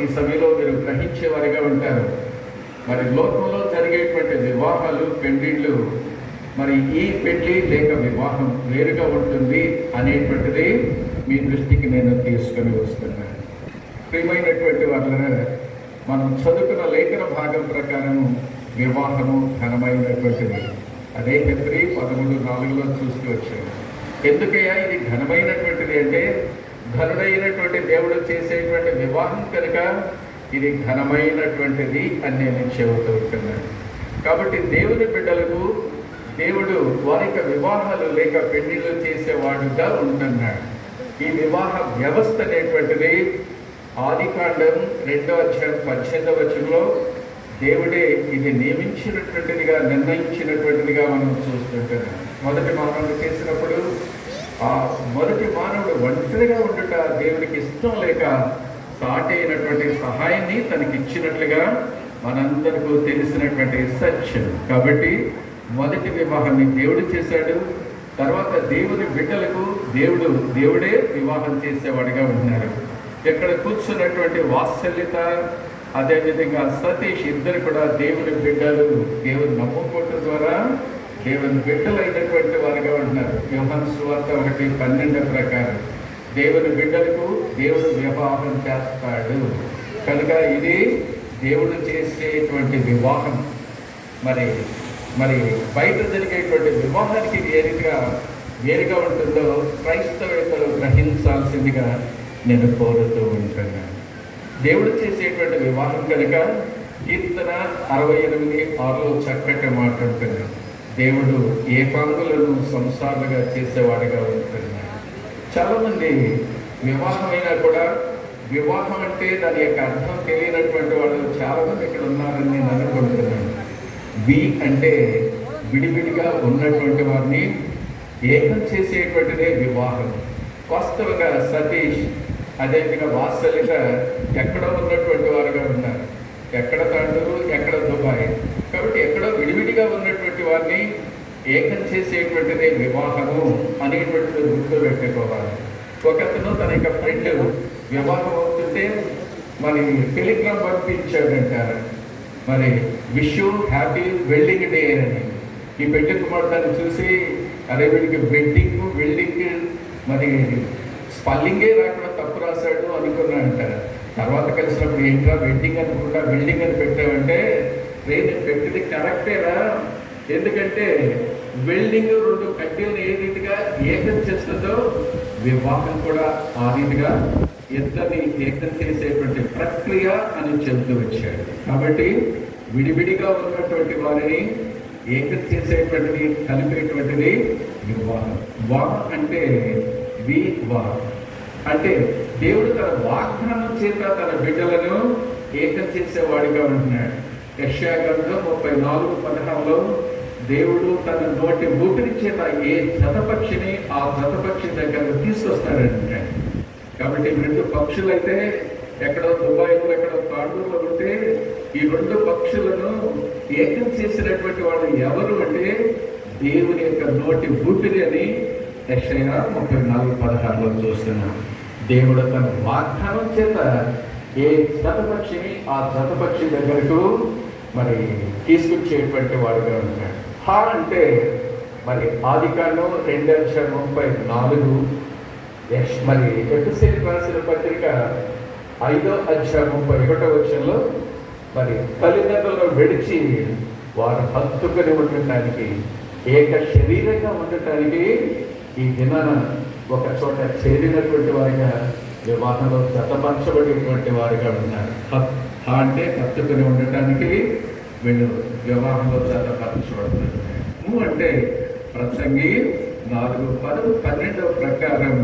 ఈ సమయంలో మీరు గ్రహించేవారిగా ఉంటారు. మరి లోకంలో జరిగేటువంటి వివాహాలు, పెళ్లిళ్ళు, మరి ఈ పెళ్లి లేక వివాహం వేరుగా ఉంటుంది అనేటువంటిది మీ దృష్టికి నేను తీసుకొని వస్తున్నాను. ప్రియమైనటువంటి వాళ్ళ, మనం చదువుకున్న లేఖన భాగం ప్రకారం వివాహము ఘనమైనటువంటిది. అదే హెబ్రీ 13:4 చూస్తూ వచ్చాము. ఎందుకయ్యా ఇది ఘనమైనటువంటిది అంటే, ఘనుడైనటువంటి దేవుడు చేసేటువంటి వివాహం కనుక ఇది ఘనమైనటువంటిది అని నేను చెబుతూ ఉంటున్నాను. కాబట్టి దేవుని బిడ్డలకు దేవుడు వారి యొక్క వివాహాలు లేక పెళ్లిళ్ళు చేసేవాడుగా ఉంటున్నాడు. ఈ వివాహ వ్యవస్థ అనేటువంటిది ఆదికాండం 2:18 దేవుడే ఇది నియమించినటువంటిదిగా, నిర్ణయించినటువంటిదిగా మనం చూస్తుంటున్నాం. మొదటి మానవుడు చేసినప్పుడు ఆ మొదటి మానవుడు ఒంటరిగా ఉండుట దేవుడికి ఇష్టం లేక సాటి అయినటువంటి సహాయాన్ని తనకి ఇచ్చినట్లుగా మనందరికీ తెలిసినటువంటి సత్యం. కాబట్టి మొదటి వివాహాన్ని దేవుడు చేశాడు. తర్వాత దేవుని బిడ్డలకు దేవుడే వివాహం చేసేవాడిగా ఉన్నారు. ఇక్కడ కూర్చున్నటువంటి వాత్సల్యత, అదేవిధంగా సతీష్ ఇద్దరు కూడా దేవుని బిడ్డలు. దేవుని నమ్ముకోవటం ద్వారా దేవుని బిడ్డలైనటువంటి వారిగా ఉన్నారు. యోహాను సువార్త 1:12 ప్రకారం దేవుని బిడ్డలకు దేవుడు వివాహం చేస్తాడు కనుక ఇది దేవుడు చేసేటువంటి వివాహం. మరి బయట జరిగేటువంటి వివాహానికి ఇది వేరుగా ఉంటుందో క్రైస్తవేతలు గ్రహించాల్సిందిగా నేను కోరుతూ ఉంటున్నాను. దేవుడు చేసేటువంటి వివాహం కనుక కీర్తన 68:6 చక్కటి మాట ఉంటున్నాను. దేవుడు ఏకాంగులను సంసారులుగా చేసేవాడిగా ఉంటున్నాడు. చాలామంది వివాహమైనా కూడా వివాహం అంటే దాని యొక్క అర్థం తెలియనటువంటి వాళ్ళు చాలామంది ఇక్కడ ఉన్నారని నేను అనుకుంటున్నాను. అంటే విడివిడిగా ఉన్నటువంటి వారిని ఏకం చేసేటువంటిదే వివాహం. వాస్తవంగా సతీష్ అదేవిధంగా వాత్సల్యత ఎక్కడో ఉన్నటువంటి వారుగా ఉన్నారు. ఎక్కడ తాండూరు, ఎక్కడ దుబాయ్. కాబట్టి ఎక్కడో విడివిడిగా ఉన్నటువంటి వారిని ఏకం చేసేటువంటిదే వివాహము అనేటువంటిది గుర్తు పెట్టుకోవాలి. ఒకతను తన యొక్క ఫ్రెండ్ వివాహం అవుతుంటే మరి టెలిగ్రామ్ పంపించాడంటారు. మరి wish you happy welding day అని. ఈ పెళ్లి కుమార్తెను చూసి అదే వీడికి వెల్డింగ్ మరి స్పెల్లింగే రాకుండా తప్పు రాశాడు అనుకున్నా అంటారు. తర్వాత కలిసినప్పుడు ఏంట్రా వెడ్డింగ్ అనుకుంటా వెల్డింగ్ అని పెట్టామంటే నేను పెట్టింది కరెక్టేనా, ఎందుకంటే వెల్డింగ్ 2 కడ్డీలను ఏ రీతిగా ఏకం చేస్తుందో వివాహం కూడా ఆ రీతిగా ఇద్దరిని ఏకం చేసేటువంటి ప్రక్రియ అని చెబుతూ వచ్చాడు. కాబట్టి విడివిడిగా ఉన్నటువంటి వారిని ఏకం చేసేటువంటిది, కలిపేటువంటిది వివాహం. అంటే అంటే దేవుడు తన వాగ్దానం చేత తన బిడ్డలను ఏకం చేసేవాడిగా ఉంటున్నాడు. యెషయా గ్రంథం 34:16 దేవుడు తన నోటి ఊపిరి చేత ఏ జతపక్షిని ఆ జతపక్షి దగ్గరకు తీసుకొస్తాడంటే. కాబట్టి 2 పక్షులు అయితే ఎక్కడో దుబాయ్లో ఎక్కడో తాండూరులో ఉంటే ఈ 2 పక్షులను ఏకం చేసినటువంటి వాళ్ళు ఎవరు అంటే దేవుని యొక్క నోటి ఊపిరి అని యెషయా 34:16 చూస్తున్నాం. దేవుడు తన వాగ్దానం చేత ఏ జతపక్షిని ఆ జతపక్షి దగ్గరకు మరి తీసుకొచ్చేటువంటి వాడుగా ఉంటాడు. అంటే మరి ఆదికాండం 2:34 మరి ఎఫెసీయులకు రాసిన పత్రిక 5:31 మరి తల్లిదండ్రులను విడిచి వారు హత్తుకుని ఉండటానికి, ఏక శరీరంగా ఉండటానికి ఈ దినాన ఒక చోట చేరినటువంటి వారిగా వివాహంలో జతపరచబడినటువంటి వారిగా ఉన్నారు. అంటే హత్తుకుని ఉండటానికి వీళ్ళు వివాహంలో జతపరచబడుతున్నారు. అంటే ప్రసంగి 4:10-12 ప్రకారం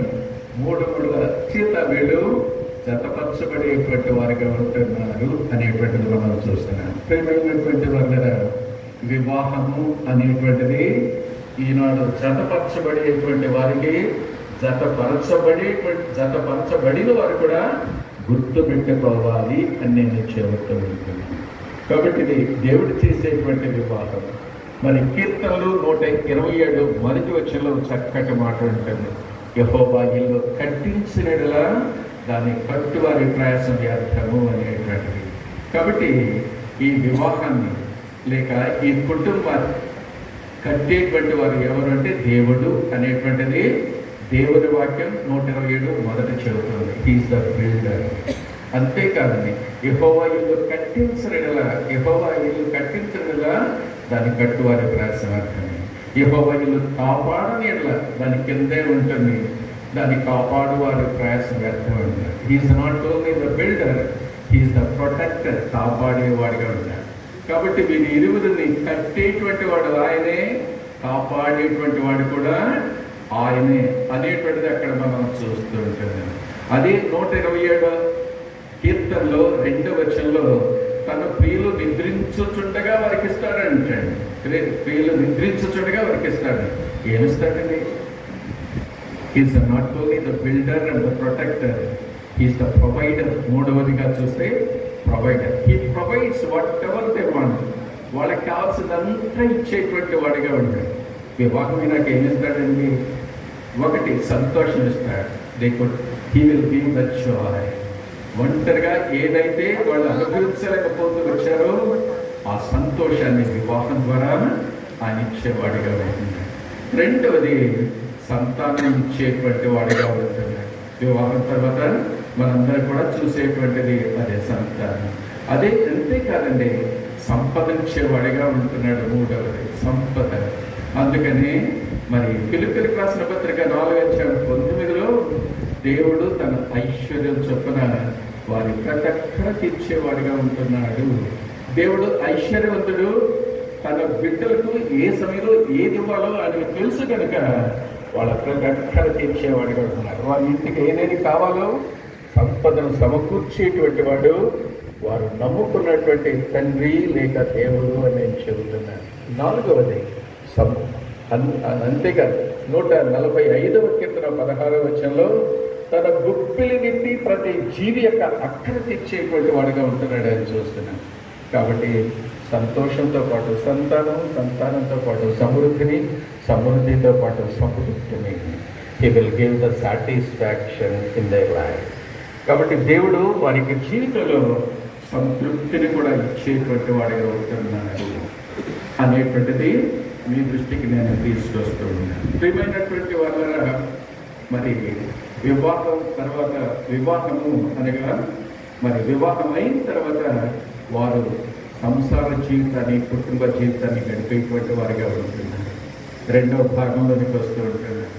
3 చేత వీళ్ళు జతపరచబడేటువంటి వారిగా ఉంటున్నారు అనేటువంటిది మనం చూస్తున్నాం. ప్రియమైనటువంటి వాళ్ళ, వివాహము అనేటువంటిది ఈనాడు జతపరచబడేటువంటి వారికి జతపరచబడిన వారు కూడా గుర్తు పెట్టుకోవాలి అని నేను చెబుతూ ఉంటున్నాను. కాబట్టి ఇది దేవుడు చేసేటువంటి వివాహం. మరి కీర్తనలు 127 మొదటి వచనంలో చక్కటి మాట ఉంటుంది. యెహోవా ఇల్లు కట్టించినలా దాన్ని కట్టువారి ప్రయాసం వ్యర్థము అనేటువంటిది. కాబట్టి ఈ వివాహాన్ని లేక ఈ కుటుంబాన్ని కట్టేటువంటి వారు ఎవరు అంటే దేవుడు అనేటువంటిది దేవుని వాక్యం 127 మొదట చెబుతుంది. He's the builder. అంతేకాదండి, యెహోవా ఇల్లు కట్టించడలా దాన్ని కట్టువారి ప్రయాసం వ్యర్థమే. యెహోవా ఇల్లు కాపాడని దాని కిందే ఉంటుంది, దాన్ని కాపాడు వారి ప్రయాసం వ్యర్థం అంటారు. He's not only the builder, he's the protector. కాపాడేవాడిగా ఉంటాడు. కాబట్టి వీరి ఇరువురిని కట్టేటువంటి వాడు ఆయనే, కాపాడేటువంటి వాడు కూడా ఆయనే అనేటువంటిది అక్కడ మనం చూస్తూ ఉంటుంది. అదే 127 కీర్తనలో 2వ వచనంలో తన ప్రియులు నిద్రించుచుండగా వారికి ఇస్తాడంటాడు. ప్రియులు నిద్రించుచుండగా వారికి ఇస్తాడు. ఏమిస్తాడండి? He's not only the builder and the protector, he's the provider. 3వదిగా చూస్తే provider. He provides whatever they want. వాళ్ళకి కావాల్సిందంతా ఇచ్చేటువంటి వాడిగా ఉంటాడు. వివాహం నాకు ఏమిస్తాడండి? 1 సంతోషం ఇస్తాడు. He will give the Joy. ఒంటరిగా ఏదైతే వాళ్ళు అనుభవించలేకపోతూ వచ్చారో ఆ సంతోషాన్ని వివాహం ద్వారా ఆయన ఇచ్చేవాడిగా ఉంటుంది. 2వది సంతానం ఇచ్చేటువంటి వాడిగా ఉంటుంది. వివాహం తర్వాత మనందరం కూడా చూసేటువంటిది అదే సంతానం. అదే అంతేకాదండి, సంపదించేవాడిగా ఉంటున్నాడు. 3వది సంపద. అందుకని మరి ఫిలిప్పీయులకు రాసిన పత్రిక 4:19 దేవుడు తన ఐశ్వర్యం చొప్పున వారి ప్రతి ఒక్కర తీర్చేవాడిగా ఉంటున్నాడు. దేవుడు ఐశ్వర్యవంతుడు. తన బిడ్డలకు ఏ సమయంలో ఏది ఇవ్వాలో ఆయనకు తెలుసు కనుక వాళ్ళ ప్రతి ఒక్కర తీర్చేవాడిగా ఉంటున్నాడు. వారి ఇంటికి ఏదేది కావాలో సంపదను సమకూర్చేటువంటి వాడు వారు నమ్ముకున్నటువంటి తండ్రి లేక దేవుడు అని నేను చెబుతున్నాను. 4వది అంతేకాదు 145వ కీర్తన 16వ వచనంలో తన గుప్పిలి నిండి ప్రతి జీవి యొక్క అక్కర తీర్చేటువంటి వాడుగా ఉంటున్నాడు అని చూస్తున్నాను. కాబట్టి సంతోషంతో పాటు సంతానంతో పాటు సమృద్ధితో పాటు సమృద్ధిని he will give the satisfaction in their life. కాబట్టి దేవుడు వారికి జీవితంలో సంతృప్తిని కూడా ఇచ్చేటువంటి వాడిగా ఉంటున్నాడు అనేటువంటిది మీ దృష్టికి నేను తీసుకొస్తూ ఉన్నాను. ప్రియమైనటువంటి వాళ్ళ మరి వివాహము అనగా మరి వివాహం అయిన తర్వాత వారు సంసార జీవితాన్ని, కుటుంబ జీవితాన్ని గడిపేటువంటి వారిగా ఉంటున్నారు. 2వ భాగంలోనికి వస్తూ ఉంటున్నారు.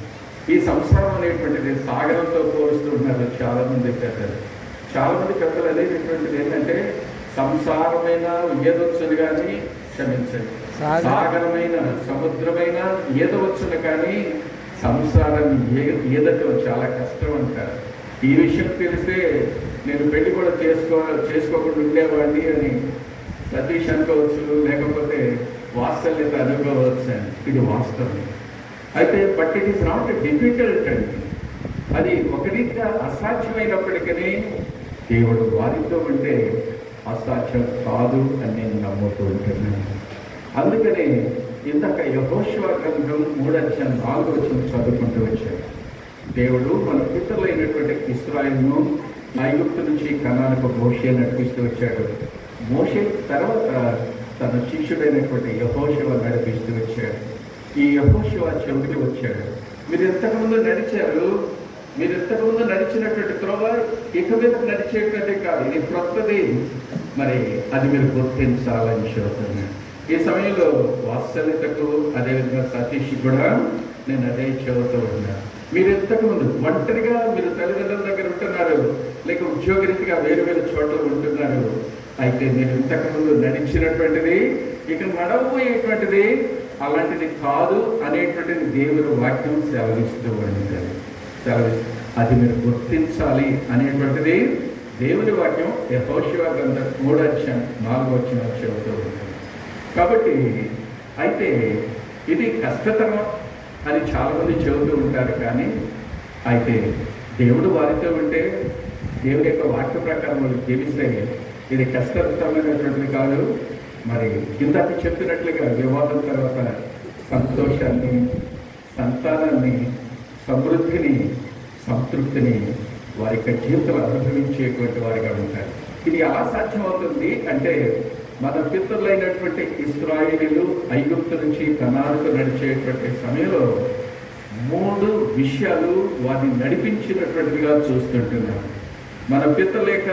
ఈ సంసారం అనేటువంటిది సాగరంతో పోలుస్తూ ఉన్నారు చాలామంది పెద్దలు. అనేటువంటిది ఏంటంటే సంసారమైన ఈదవచ్చును కానీ క్షమించండి, సాగరమైన సముద్రమైన ఈదవచ్చును కానీ సంసారాన్ని ఈదటం చాలా కష్టం అంటారు. ఈ విషయం తెలిస్తే నేను పెళ్లి కూడా చేసుకోకుండా ఉండేవాడిని అని సతీష్ అనుకోవచ్చు, లేకపోతే వాత్సల్యత అనుకోవచ్చు అని. ఇది వాస్తవం. అయితే but it is not difficult అండి. అది ఒక రీతిగా అసాధ్యమైనప్పటికీ దేవుడు వారితో ఉంటే అసాధ్యం కాదు అని నేను నమ్ముతూ ఉంటున్నాను. అందుకనే ఇందాక యెహోషువ గ్రంథం 3:4 చదువుకుంటూ వచ్చాడు. దేవుడు మన పితరులైనటువంటి ఇశ్రాయేలును ఐగుప్తు నుంచి కనానుకు మోషే నడిపిస్తూ వచ్చాడు. మోషే తర్వాత తన శిష్యుడైనటువంటి యెహోషువ నడిపిస్తూ వచ్చాడు. ఈ యెహోషువ చెవికి వచ్చాడు. మీరు ఎంతకుముందు నడిచినటువంటి త్రోవ ఇక మీద నడిచేటువంటి కాదు, ఇది క్రొత్తది. మరి అది మీరు గుర్తించాలని చెబుతున్నాను. ఈ సమయంలో వాత్సల్యతకు అదేవిధంగా సతీష్ కూడా నేను అదే చెబుతూ ఉన్నాను. మీరు ఎంతకుముందు ఒంటరిగా మీరు తల్లిదండ్రుల దగ్గర ఉంటున్నారు, లేక ఉద్యోగరీతిగా వేరు చోట్ల ఉంటున్నారు. అయితే మీరు ఇంతకుముందు నడిచినటువంటిది ఇక నడవబోయేటువంటిది అలాంటిది కాదు అనేటువంటిది దేవుని వాక్యం సెలవిస్తూ ఉంటుంది. అది మీరు గుర్తించాలి అనేటువంటిది దేవుని వాక్యం యెహోషువ గ్రంథం 3:4 చెబుతూ ఉంటుంది. కాబట్టి అయితే ఇది కష్టతరం అని చాలామంది చెబుతూ ఉంటారు. కానీ అయితే దేవుడు వారితో ఉంటే, దేవుని యొక్క వాక్య ప్రకారం వాళ్ళు జీవిస్తే ఇది కష్టతరమైనటువంటిది కాదు. మరి ఇందాక చెప్పినట్లుగా వివాహం తర్వాత సంతోషాన్ని, సంతానాన్ని, సమృద్ధిని, సంతృప్తిని వారి యొక్క జీవితాలు అనుభవించేటువంటి వారిగా ఉంటారు. ఇది ఎలా సాధ్యమవుతుంది అంటే, మన పితరులైనటువంటి ఇశ్రాయేలీయులు ఐగుప్తు నుంచి కనానుకు నడిచేటువంటి సమయంలో 3 విషయాలు వారిని నడిపించినటువంటివిగా చూస్తుంటున్నాం. మన పితరులేక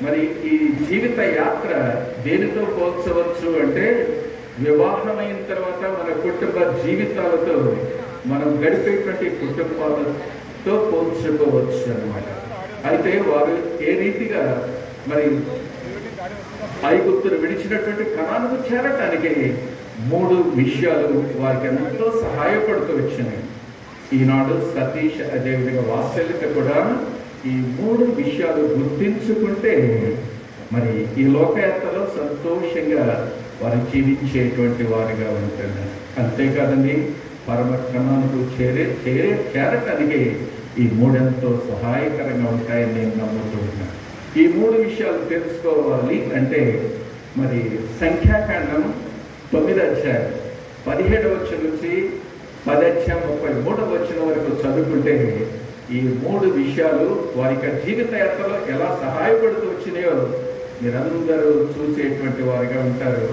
మరి ఈ జీవిత యాత్ర దేనితో పోల్చవచ్చు అంటే, వివాహమైన తర్వాత మన కుటుంబ జీవితాలతో మనం గడిపేటువంటి కుటుంబాలతో పోల్చుకోవచ్చు అన్నమాట. అయితే వారు ఏ రీతిగా మరి ఐగుప్తును విడిచినటువంటి కనానుకు చేరటానికి 3 విషయాలు వారికి ఎంతో సహాయపడుతూ వచ్చినాయి. ఈనాడు సతీష్ అదేవిధంగా వాత్సల్యత కూడా ఈ 3 విషయాలు గుర్తించుకుంటే మరి ఈ లోకయాత్రలో సంతోషంగా వారు జీవించేటువంటి వారిగా ఉంటున్నారు. అంతేకాదండి, పరమ కణానికి చేరటానికి ఈ 3 ఎంతో సహాయకరంగా ఉంటాయని నేను నమ్ముతున్నాను. ఈ 3 విషయాలు తెలుసుకోవాలి అంటే మరి సంఖ్యాకాండం 9వ అధ్యాయం 17వ వచనం నుంచి 10వ అధ్యాయం 33వ వచనం వరకు చదువుకుంటే ఈ 3 విషయాలు వారి జీవిత యాత్రలో ఎలా సహాయపడుతూ వచ్చినాయో మీరందరూ చూసేటువంటి వారిగా ఉంటారు,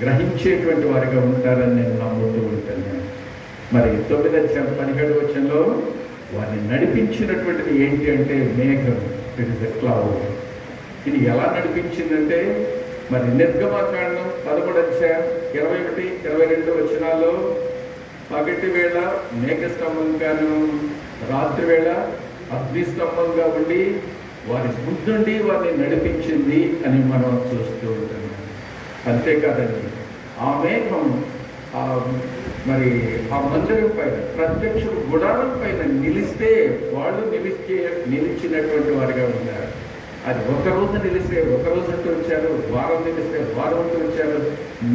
గ్రహించేటువంటి వారిగా ఉంటారని నేను నమ్ముతూ ఉంటాను. మరి 9వ అధ్యాయం 17వ వచనంలో వారిని నడిపించినటువంటిది ఏంటి అంటే మేఘం, ఇట్ ఇస్ ఎ క్లౌడ్. ఇది ఎలా నడిపించిందంటే మరి నిర్గమకాండం 13వ అధ్యాయం 21, 22 వచనాల్లో పగటి వేళ మేఘస్తంభంగాను రాత్రి వేళ అగ్నిస్తంభంగా ఉండి వారి ముందుండి వారిని నడిపించింది అని మనం చూస్తూ ఉంటాం. అంతేకాదండి, ఆ మేఘం మరి ఆ మందిరం పైన ప్రత్యక్ష గుడారం పైన నిలిస్తే వాళ్ళు నిలిచినటువంటి వారిగా ఉన్నారు. అది ఒక రోజు నిలిస్తే ఒక రోజు అంటూ వచ్చారు, వారం నిలిస్తే వారం అంటూ వచ్చారు,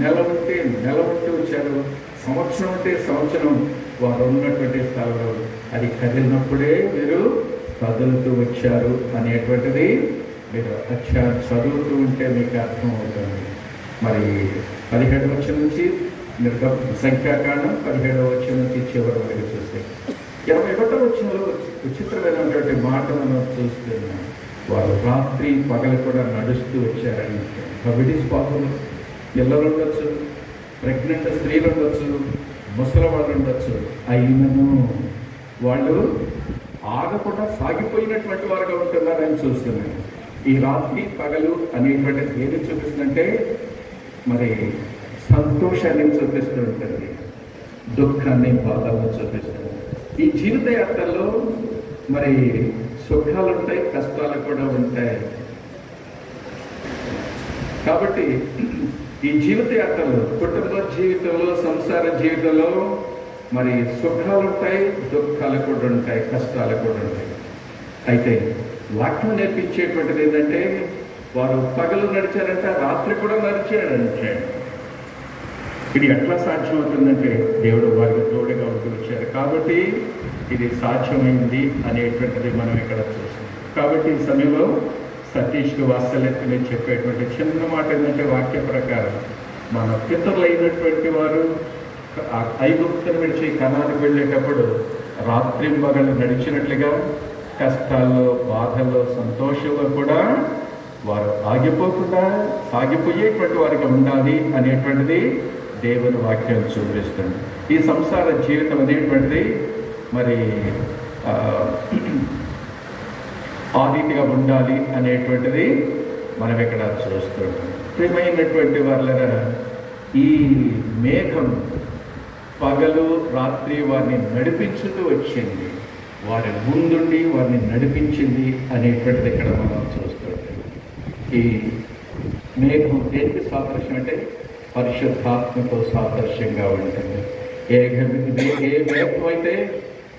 నెల ఉంటే నెల ఉంటూ వచ్చారు, సంవత్సరం ఉంటే సంవత్సరం వారు ఉన్నటువంటి స్థలంలో అది కదిలినప్పుడే మీరు కదులుతూ వచ్చారు అనేటువంటిది మీరు అక్షరం చదువుతూ ఉంటే మీకు అర్థమవుతుంది. మరి 17వ వచనం నుంచి సంఖ్యాకాండం 17వ వచనం నుంచి చివరి వరకు చూస్తే 21వ వచనంలో విచిత్రమైనటువంటి మాట మనం చూస్తున్నాం. వారు రాత్రి పగలు కూడా నడుస్తూ వచ్చారని. కవిటీస్ పాపం పిల్లలు ఉండొచ్చు, ప్రెగ్నెంట్ స్త్రీలు ఉండొచ్చు, ముసలి వాళ్ళు ఉండొచ్చు, అయినను వాళ్ళు ఆగకుండా సాగిపోయినటువంటి వారుగా ఉంటున్నారని చూస్తున్నాను. ఈ రాత్రి పగలు అనేటువంటిది ఏది చూపిస్తుందంటే మరి సంతోషాన్ని చూపిస్తూ ఉంటుంది, దుఃఖాన్ని బాధలను చూపిస్తుంది. ఈ జీవిత యాత్రలో మరి సుఖాలు ఉంటాయి, కష్టాలు కూడా ఉంటాయి. కాబట్టి ఈ జీవిత యాత్రలో కుటుంబ జీవితంలో సంసార జీవితంలో మరి సుఖాలు ఉంటాయి, దుఃఖాలు కూడా ఉంటాయి, కష్టాలు కూడా ఉంటాయి. అయితే వాక్యం నేర్పించేటువంటిది ఏంటంటే వారు పగలు నడిచారంట, రాత్రి కూడా నడిచాడంటే ఇది ఎట్లా సాధ్యమవుతుందంటే దేవుడు వారికి తోడుగా ఉంటూ వచ్చారు కాబట్టి ఇది సాధ్యమైంది అనేటువంటిది మనం ఇక్కడ చూస్తాం. కాబట్టి ఈ సమయంలో సతీష్కి వాత్సల్యత నేను చెప్పేటువంటి చిన్న మాట ఏంటంటే వాక్య ప్రకారం మన పితరులైనటువంటి వారు ఐగుప్తును విడిచి కనానుకు వెళ్ళేటప్పుడు రాత్రింబగలు నడిచినట్లుగా కష్టాల్లో బాధల్లో సంతోషంలో కూడా వారు ఆగిపోకుండా సాగిపోయేటువంటి వారికి ఉండాలి అనేటువంటిది దేవుని వాక్యం చూపిస్తుంది. ఈ సంసార జీవితం అనేటువంటిది మరి ఆ రీతిగా ఉండాలి అనేటువంటిది మనం ఇక్కడ చూస్తుంటాం. ప్రియమైనటువంటి వాళ్ళ ఈ మేఘం పగలు రాత్రి వారిని నడిపించుతూ వచ్చింది, వారి ముందుండి వారిని నడిపించింది అనేటువంటిది ఇక్కడ మనం చూస్తుంటాం. ఈ మేఘం దేనికి సాదృశ్యం అంటే పరిశుద్ధాత్మతో సాదృశ్యంగా ఉంటుంది. ఏ మేఘం అయితే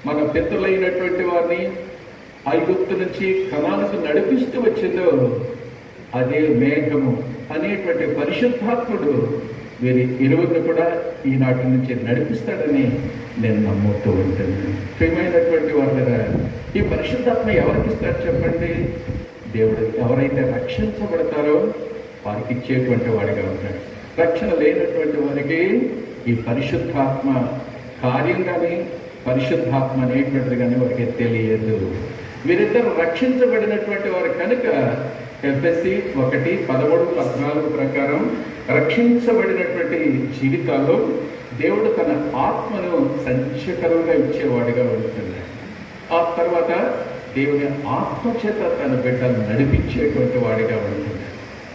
మన పితరులైనటువంటి వారిని ఐగుప్తు నుంచి కనానుకు నడిపిస్తూ వచ్చిందో అదే మేఘము అనేటువంటి పరిశుద్ధాత్ముడు వీరి ఇరువురిని కూడా ఈనాటి నుంచి నడిపిస్తాడని నేను నమ్ముతూ ఉంటుంది. ప్రియమైనటువంటి వాళ్ళ ఈ పరిశుద్ధాత్మ ఎవరికి ఇస్తాడు చెప్పండి? దేవుడు ఎవరైతే రక్షించబడతారో వారికి ఇచ్చేటువంటి వాడిగా ఉంటాడు. రక్షణ లేనటువంటి వారికి ఈ పరిశుద్ధాత్మ కార్యం కానీ పరిశుద్ధాత్మ అనేటువంటిది కానీ వారికి తెలియదు. వీరిద్దరు రక్షించబడినటువంటి వారు కనుక ఎఫెసీ 1:13-14 ప్రకారం రక్షించబడినటువంటి జీవితాల్లో దేవుడు తన ఆత్మను సంచకరంగా ఇచ్చేవాడిగా ఉంటున్నాడు. ఆ తర్వాత దేవుని ఆత్మచేత తన బిడ్డను నడిపించేటువంటి వాడిగా ఉంటున్నాడు.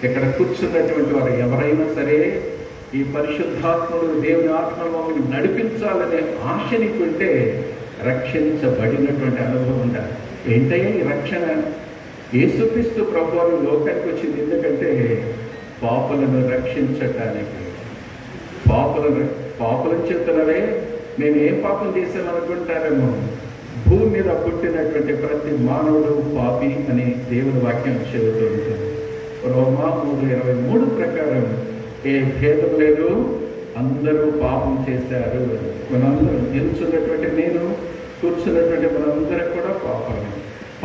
ఇక్కడ కూర్చున్నటువంటి వారు ఎవరైనా సరే ఈ పరిశుద్ధాత్ముడు దేవుని ఆత్మను నడిపించాలనే ఆశ నీకుంటే రక్షించబడినటువంటి అనుభవం ఉండాలి. ఏంటయ్యా ఈ రక్షణ? యేసుక్రీస్తు ప్రభువు లోకానికి వచ్చింది ఎందుకంటే పాపులను రక్షించటానికి. పాపులను చెప్తున్నారే, మేము ఏం పాపం చేసామనుకుంటారేమో. భూమి మీద పుట్టినటువంటి ప్రతి మానవుడు పాపి అని దేవుని వాక్యం చెబుతూ ఉంటుంది. రోమా 3:23 ప్రకారం ఏ భేదం లేదు, అందరూ పాపం చేశారు. మనందరం నిల్చున్నటువంటి నేను, కూర్చున్నటువంటి మనందరం కూడా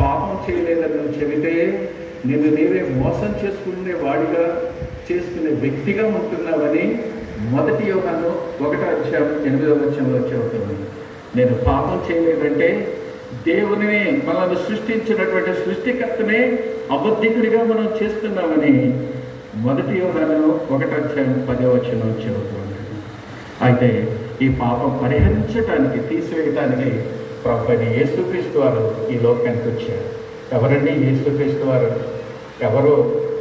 పాపం చేయలేదని చెబితే నేను నీవే మోసం చేసుకునే వాడిగా చేసుకునే వ్యక్తిగా ఉంటున్నావని 1 యోహాను 1:8 చెబుతుంది. నేను పాపం చేయలేదంటే దేవుని మనల్ని సృష్టించినటువంటి సృష్టికర్తనే అబద్ధికుడిగా మనం చేస్తున్నామని 1 యోహాను 1:10 చెబుతుంది. అయితే ఈ పాపం పరిహరించడానికి, తీసివేయడానికి ప్రభువైన యేసుక్రీస్తు వారు ఈ లోకానికి వచ్చారు. ఎవరండి యేసుక్రీస్తు వారు? ఎవరో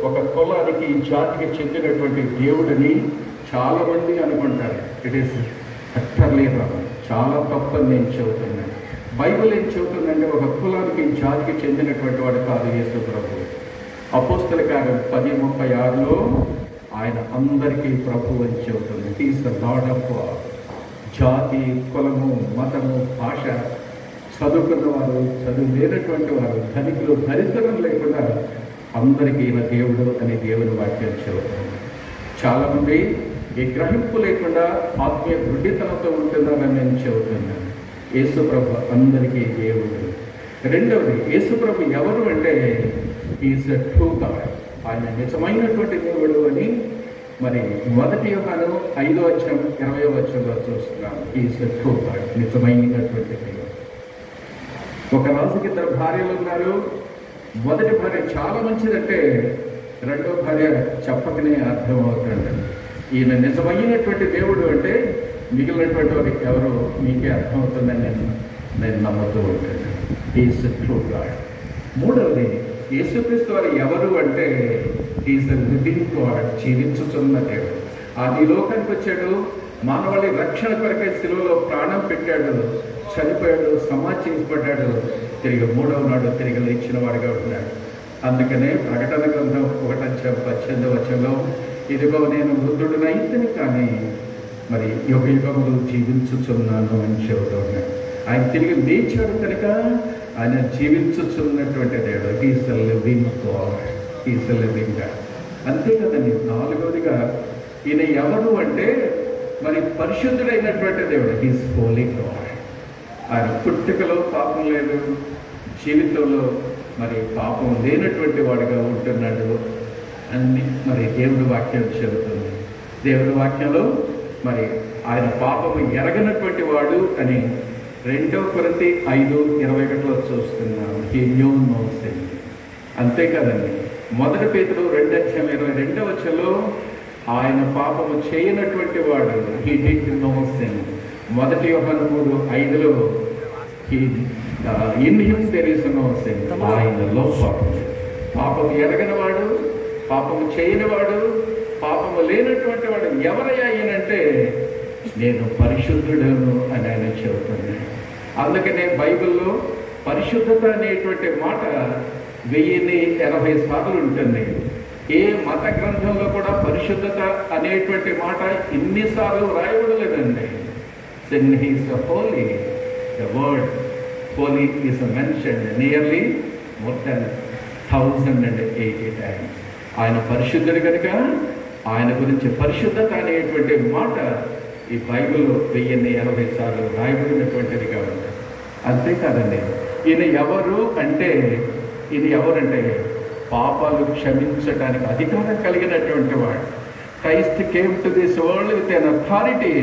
ఒక కులానికి, జాతికి చెందినటువంటి దేవుడిని చాలామంది అనుకుంటారు. It is utterly wrong. చాలా తప్పని నేను చెబుతున్నాను. బైబిల్ ఏం చెబుతుందంటే ఒక కులానికి, జాతికి చెందినటువంటి వాడు కాదు యేసు ప్రభువు. అపోస్తల కార్యం 10:36లో ఆయన అందరికీ ప్రభువు అని చెబుతుంది. He's the lord of all. జాతి, కులము, మతము, భాష, చదువుకున్న వారు, చదువు లేనటువంటి వారు, ధనికులు, దరిద్రం లేకుండా అందరికీ ఈయన దేవుడు అని దేవుని వాక్యం చెబుతుంది. చాలామంది ఈ గ్రహింపు లేకుండా ఆత్మీయ దృఢితనంతో ఉంటున్నారని నేను చెబుతున్నాను. యేసుప్రభు అందరికీ దేవుడు. రెండవది, యేసుప్రభు ఎవరు అంటే ఈజ్ ఎ ట్రూ గాడ్. ఆయన నిజమైనటువంటి దేవుడు అని మరి 1 యోహాను 5:20 చూస్తున్నాం. ఈజ్ ఎ ట్రూ గాడ్, నిజమైనటువంటి దేవుడు. ఒక రాజుకి 2 భార్యలు ఉన్నారు. మొదటి భార్య చాలా మంచిదంటే రెండో భార్య చెప్పకనే అర్థమవుతుంది. ఈయన నిజమైనటువంటి దేవుడు అంటే మిగిలినటువంటి వారికి ఎవరు మీకే అర్థమవుతుందని నేను నమ్ముతూ ఉంటాను. Is a true God. మూడవది, యేసుక్రీస్తు వారు ఎవరు అంటే ఈజ్ ఎ లివింగ్ గాడ్, జీవించుతున్న దేవుడు. ఈ లోకానికి వచ్చాడు, మానవాళి రక్షణ కొరకై శిలువలో ప్రాణం పెట్టాడు, చనిపోయాడు, సమాధించబడ్డాడు, తిరిగి 3వ నాడు తిరిగి లేచిన వాడిగా ఉన్నాడు. అందుకనే ప్రకటన గ్రంథం 1:18 ఇదిగో నేను వృద్ధుడినైతిని కానీ మరి యుగ యుగములు జీవించుచున్నాను అని చెబుతూ ఉన్నాడు. ఆయన తిరిగి లేచాడు కనుక ఆయన జీవించుచున్నటువంటి దేవుడు. He's the living God, he's the living God. అంతే కదండి. నాలుగవదిగా ఈయన ఎవరు అంటే మరి పరిశుద్ధుడైనటువంటి దేవుడు. He's Holi God. ఆయన పుట్టుకలో పాపం లేదు, జీవితంలో మరి పాపం లేనటువంటి వాడిగా ఉంటున్నాడు అన్ని మరి దేవుడి వాక్యం చెబుతుంది. దేవుడి వాక్యంలో మరి ఆయన పాపము ఎరగనటువంటి వాడు అని 2 కొరింథీ 5:21 చూస్తున్నాం. He knew no sin. అంతే కదండి. 1 పేతురు 2:22 ఆయన పాపము చేయనటువంటి వాడు. He did no sin. 1 యోహాను 3:5 in him there is no sin. ఆయనలో పాపము ఎరగనివాడు, పాపము చేయనివాడు, పాపము లేనటువంటి వాడు ఎవరయ్యా ఆయనంటే నేను పరిశుద్ధుడను అని ఆయన చెబుతున్నాడు. అందుకనే బైబిల్లో పరిశుద్ధత అనేటువంటి మాట 1080 సార్లు ఉంటుంది. ఏ మత గ్రంథంలో కూడా పరిశుద్ధత అనేటువంటి మాట ఇన్నిసార్లు రాయబడలేదండి. Then he is holy. The word holy is mentioned nearly more than 1080 times. ఆయన పరిశుద్ధుడు కనుక ఆయన గురించి పరిశుద్ధత అనేటువంటి మాట ఈ బైబిల్లో 1080 సార్లు రాయబడినటువంటిదిగా ఉంటుంది. అంతేకాదండి. ఈయన ఎవరంటే పాపాలు క్షమించడానికి అధికారం కలిగినటువంటి వాడు. Christ came to this world with an authority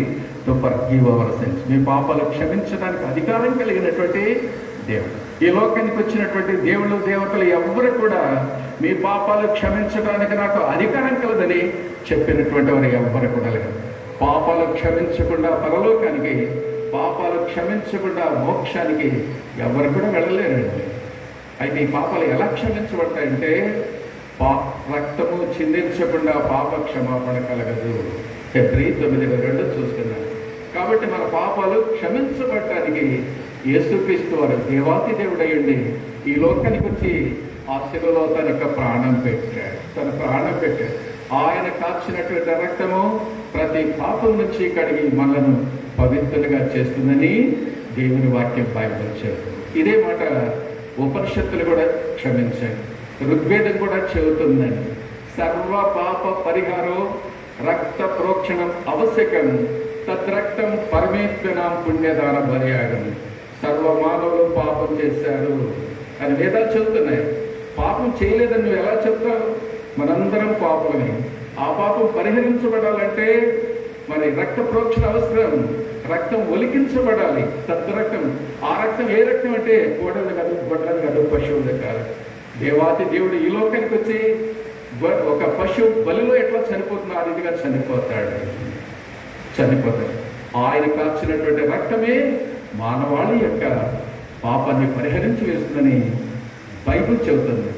to forgive our sins. మీ పాపాలు క్షమించడానికి అధికారం కలిగినటువంటి దేవుడు. ఈ లోకానికి వచ్చినటువంటి దేవుళ్ళు దేవతలు ఎవ్వరు కూడా మీ పాపాలు క్షమించడానికి నాకు అధికారం కలదని చెప్పినటువంటి వారు ఎవ్వరు కూడా లేరు. పాపాలు క్షమించకుండా పరలోకానికి, పాపాలు క్షమించకుండా మోక్షానికి ఎవరు కూడా వెళ్ళలేరండి. అయితే ఈ పాపాలు ఎలా క్షమించబడతాయంటే రక్తము చిందించకుండా పాప క్షమాపణ కలగదు. ఫిబ్రవరి 9:2 చూస్తున్నాను. కాబట్టి మన పాపాలు క్షమించబడటానికి యేసుక్రీస్తు వారు దేవాతి దేవుడయ్యండి ఈ లోకానికి వచ్చి ఆ శిలువలో తన యొక్క ప్రాణం పెట్టాడు. ఆయన కాచినటువంటి రక్తము ప్రతి పాపం నుంచి కడిగి మనలను పవిత్రులుగా చేస్తుందని దేవుని వాక్యం బైబిల్ చెబుతుంది. ఇదే మాట ఉపనిషత్తులు కూడా క్షమించండి, ఋగ్వేదం కూడా చెబుతుందని. సర్వ పాప పరిహారం రక్త ప్రోక్షణం ఆవశ్యకం, తద్రక్తం పరమేశ్వరాం పుణ్యదాన బలియాగం. సర్వ మానవులు పాపం చేశారు అని వేదాలు చెబుతున్నాయి. పాపం చేయలేదని నువ్వు ఎలా చెప్తావు? మనందరం పాపమే. ఆ పాపం పరిహరించబడాలంటే మరి రక్త ప్రోక్షణ అవసరం. రక్తం ఒలికించబడాలి. తద్రక్తం, ఆ రక్తం ఏ రక్తం అంటే కోడలు కాదు, గొడ్డలు కాదు, పశువులు కాదు. దేవాతి దేవుడు ఈ లోకానికి వచ్చి ఒక పశువు బలిలో ఎట్లా చనిపోతుందో ఆ రీతిగా చనిపోతాడు. ఆయన కాచినటువంటి రక్తమే మానవాళి యొక్క పాపాన్ని పరిహరించి వేస్తుందని బైబిల్ చెబుతుంది,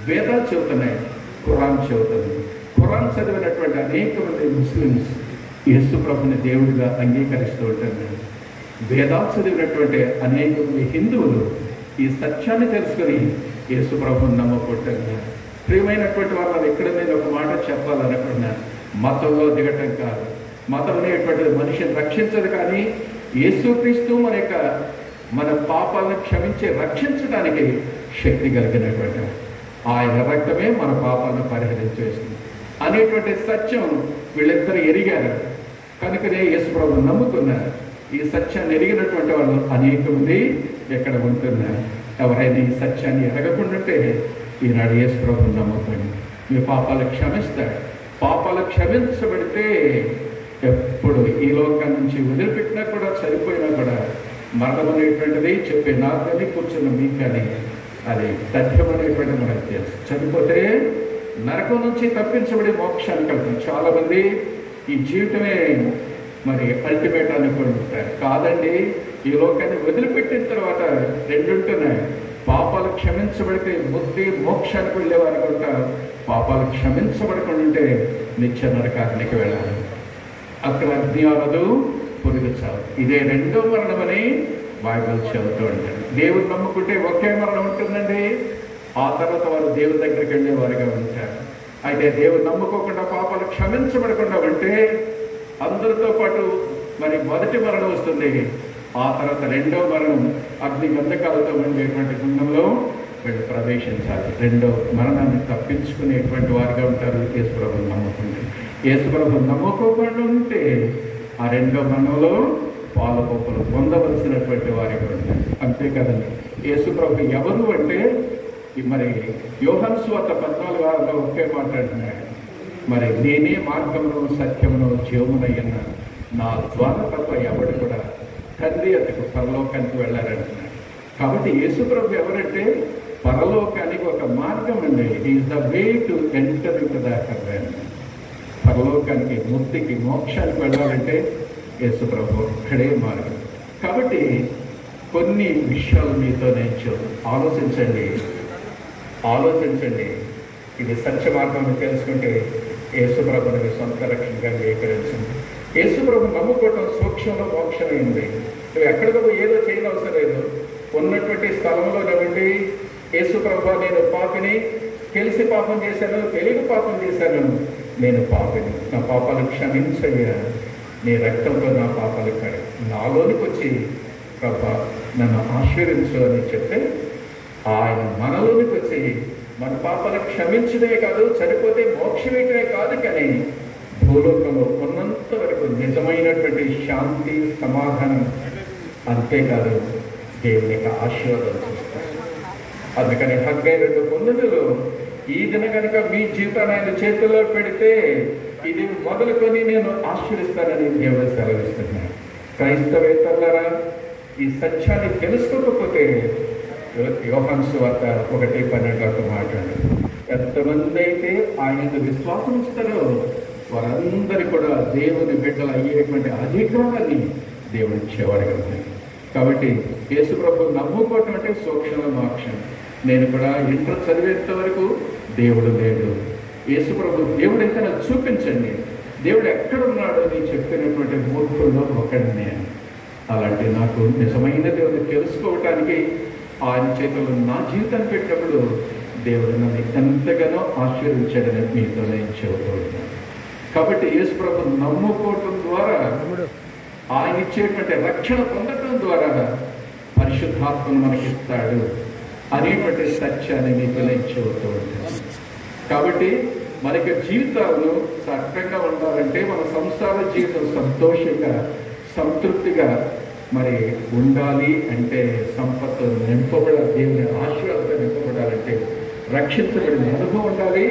వేదాలు చెబుతున్నాయి, ఖురాన్ చెబుతుంది. ఖురాన్ చదివినటువంటి అనేక మంది ముస్లిమ్స్ యేసు ప్రభుని దేవుడిగా అంగీకరిస్తూ ఉంటారు. వేదాలు చదివినటువంటి అనేక మంది హిందువులు ఈ సత్యాన్ని తెలుసుకొని యేసు ప్రభుని నమ్ముకుంటారు. ప్రియమైనటువంటి వాళ్ళని ఇక్కడ నేను ఒక మాట చెప్పాలనుకున్నాను. మతంలో దిగటం కాదు. మతం అనేటువంటిది మనిషిని రక్షించదు, కానీ యేసుక్రీస్తు మన పాపాలను క్షమించి రక్షించడానికి శక్తి కలిగినటువంటి ఆయన రక్తమే మన పాపాలను పరిహరించేస్తుంది అనేటువంటి సత్యం వీళ్ళిద్దరు ఎరిగారు. కనుకనే యేసు ప్రభువు నమ్ముకున్నారు. ఈ సత్యాన్ని ఎరిగినటువంటి వాళ్ళు అనేక మంది ఎక్కడ ఉంటున్నారు. ఎవరైనా ఈ సత్యాన్ని ఎరగకుండాంటే ఈనాడు యేసు ప్రభువు నమ్ముకోండి, మీ పాపాలు క్షమిస్తాడు. పాపాలు క్షమించబడితే ఎప్పుడు ఈ లోకం నుంచి వదిలిపెట్టినా కూడా, చనిపోయినా కూడా మరణం అనేటువంటిది చెప్పే నాకు కానీ కూర్చున్న మీకు కానీ అది తథ్యం అనేటువంటిది మనకు తెలుసు. చనిపోతే నరకం నుంచి తప్పించబడి మోక్షానికి వెళ్తాం. చాలామంది ఈ జీవితమే మరి అల్టిమేట్ అనుకుంటారు. కాదండి, ఈ లోకాన్ని వదిలిపెట్టిన తర్వాత రెండుంటున్నాయి. పాపాలు క్షమించబడితే బుద్ధి మోక్షానికి వెళ్ళేవారు అనుకుంటా, పాపాలు క్షమించబడకుండా ఉంటే నిత్య నరకానికి వెళ్ళాలి. అక్కడ అగ్ని ఆరదు, పురుగు చావు. ఇదే రెండో మరణం అని బైబిల్ చెబుతూ ఉంటాడు. దేవుడు నమ్ముకుంటే ఒకే మరణం ఉంటుందండి. ఆ తర్వాత వారు దేవుని దగ్గరికి వెళ్ళేవారుగా ఉంటారు. అయితే దేవుడు నమ్ముకోకుండా పాపాలు క్షమించబడకుండా ఉంటే అందరితో పాటు మరి మొదటి మరణం వస్తుంది. ఆ తర్వాత రెండో మరణం అగ్ని గంధకాలతో ఉండేటువంటి గుండంలో వీళ్ళు ప్రవేశించాలి. రెండో మరణాన్ని తప్పించుకునేటువంటి వారిగా ఉంటారు యేసుప్రభుని నమ్ముకుంటే. యేసుప్రభుని నమ్ముకోకుండా ఉంటే ఆ రెండో మరణంలో పాలపోపులు పొందవలసినటువంటి వారిగా ఉంటారు. అంతే కదండి. యేసుప్రభు ఎవరు అంటే మరి యోహాను సువార్త 14:6 ఒకే మాట్లాడుతున్నాడు. మరి నేనే మార్గమును సత్యమును జీవమునయ్యన్న, నా ద్వారా తప్ప ఎవడు కూడా తండ్రి అతకు పరలోకానికి వెళ్ళారంటున్నాడు. కాబట్టి యేసుప్రభు ఎవరంటే పరలోకానికి ఒక మార్గం అండి. Is the way to enter into the heaven. పరలోకానికి, ముక్తికి, మోక్షానికి వెళ్ళాలంటే యేసుప్రభు ఒక్కడే మార్గం. కాబట్టి కొన్ని విషయాలు మీతో నేను ఆలోచించండి. ఇది సత్య మార్గం తెలుసుకుంటే యేసుప్రభుని సొంత రక్షణగా అంగీకరించండి. యేసుప్రభు నమ్ముకోవటం సూక్ష్మంలో మోక్షమైంది. నువ్వు ఎక్కడికో ఏదో చేయనవసరం లేదు. ఉన్నటువంటి స్థలంలో నిలబడి యేసుప్రభు, నేను పాపిని, తెలిసి పాపం చేశాను, తెలియక పాపం చేశాను, నేను పాపిని, నా పాపాలు క్షమించయ్యా, నీ రక్తంలో నా పాపాలు కడి, నాలోనికి వచ్చి ప్రభా నన్ను ఆశీర్వించు అని చెప్తే ఆయన మనలోనికి వచ్చి మన పాపాలు క్షమించడమే కాదు, చనిపోతే మోక్షమేయటమే కాదు, కానీ భూలోకంలో ఉన్నంత వరకు నిజమైనటువంటి శాంతి, సమాధానం, అంతేకాదు దేవుని యొక్క ఆశీర్వాదం చూస్తారు. అందుకని హగ్గై 2:9 ఈ దిన కనుక మీ జీవితాన్ని ఆయన చేతిలో పెడితే ఇది మొదలుకొని నేను ఆశీర్విస్తానని దేవుడు సెలవిస్తున్నాను. క్రైస్తవేతరులారా, ఈ సత్యాన్ని తెలుసుకోకపోతే యోహాను సువార్త 1:12 మాట్లాడు. ఎంతమంది అయితే ఆయన విశ్వాసం ఇస్తారో వారందరికీ కూడా దేవుని బిడ్డలు అయ్యేటువంటి అధికారాన్ని దేవుడు ఇచ్చేవాడు కదా. కాబట్టి యేసు ప్రభు నమ్ముకోవటం అంటే సూక్ష్మ మోక్షం. నేను కూడా ఇంటర్ చదివేంత వరకు దేవుడు లేడు, యేసు ప్రభు దేవుడు అయితే నాకు చూపించండి, దేవుడు ఎక్కడున్నాడో అని చెప్పినటువంటి మూర్ఖుల్లో ఒకడిని. అలాంటి నాకు నిజమైన దేవుడు తెలుసుకోవటానికి ఆయన చేతుల్లో నా జీవితాన్ని పెట్టినప్పుడు దేవుడు నన్ను ఎంతగానో ఆశీర్వించాడని మీతో నేను చెబుతున్నాను. కాబట్టి యేసు ప్రభు నమ్ముకోవటం ద్వారా, ఆయన ఇచ్చేటువంటి రక్షణ పొందటం ద్వారా పరిశుద్ధాత్మను మనకిస్తాడు అనేటువంటి సత్యాన్ని మీతో నేను చెబుతూ ఉంటాను. కాబట్టి మనకి జీవితాలు చక్కగా ఉండాలంటే మన సంసార జీవితం సంతోషంగా సంతృప్తిగా మరి ఉండాలి అంటే, సంపత్తు నింపబడాలి, దేవుని ఆశీర్వాదంతో నింపబడాలంటే రక్షించబడిన అనుభవం ఉండాలి,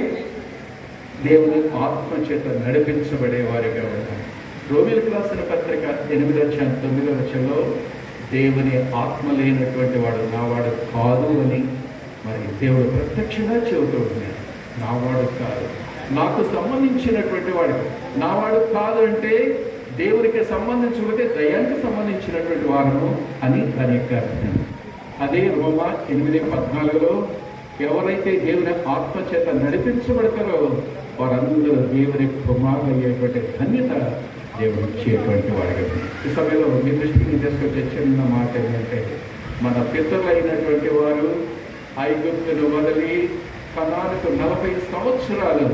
దేవుని ఆత్మ చేత నడిపించబడే వారిగా ఉండాలి. రోమిలకు రాసిన పత్రిక 8:9 దేవుని ఆత్మ లేనటువంటి వాడు నావాడు కాదు అని మరి దేవుడు ప్రత్యక్షంగా చెబుతూ ఉన్నాడు. నావాడు కాదు, నాకు సంబంధించినటువంటి వాడు నావాడు కాదు అంటే దేవునికి సంబంధించకపోతే దయానికి సంబంధించినటువంటి వారు అని దాని యొక్క అర్థం. అదే రోమా 8:14 ఎవరైతే దేవుని ఆత్మ చేత నడిపించబడతారో వారందరూ దేవుని కుమారులు అయ్యేటువంటి ధన్యత దేవుడు ఇచ్చేటువంటి వాడిగా. ఈ సమయంలో మీ దృష్టికి తీసుకొచ్చే చిన్న మాట ఏంటంటే, మన పితరులైనటువంటి వారు ఐగుప్తును వదిలి కనానుకు 40 సంవత్సరాలు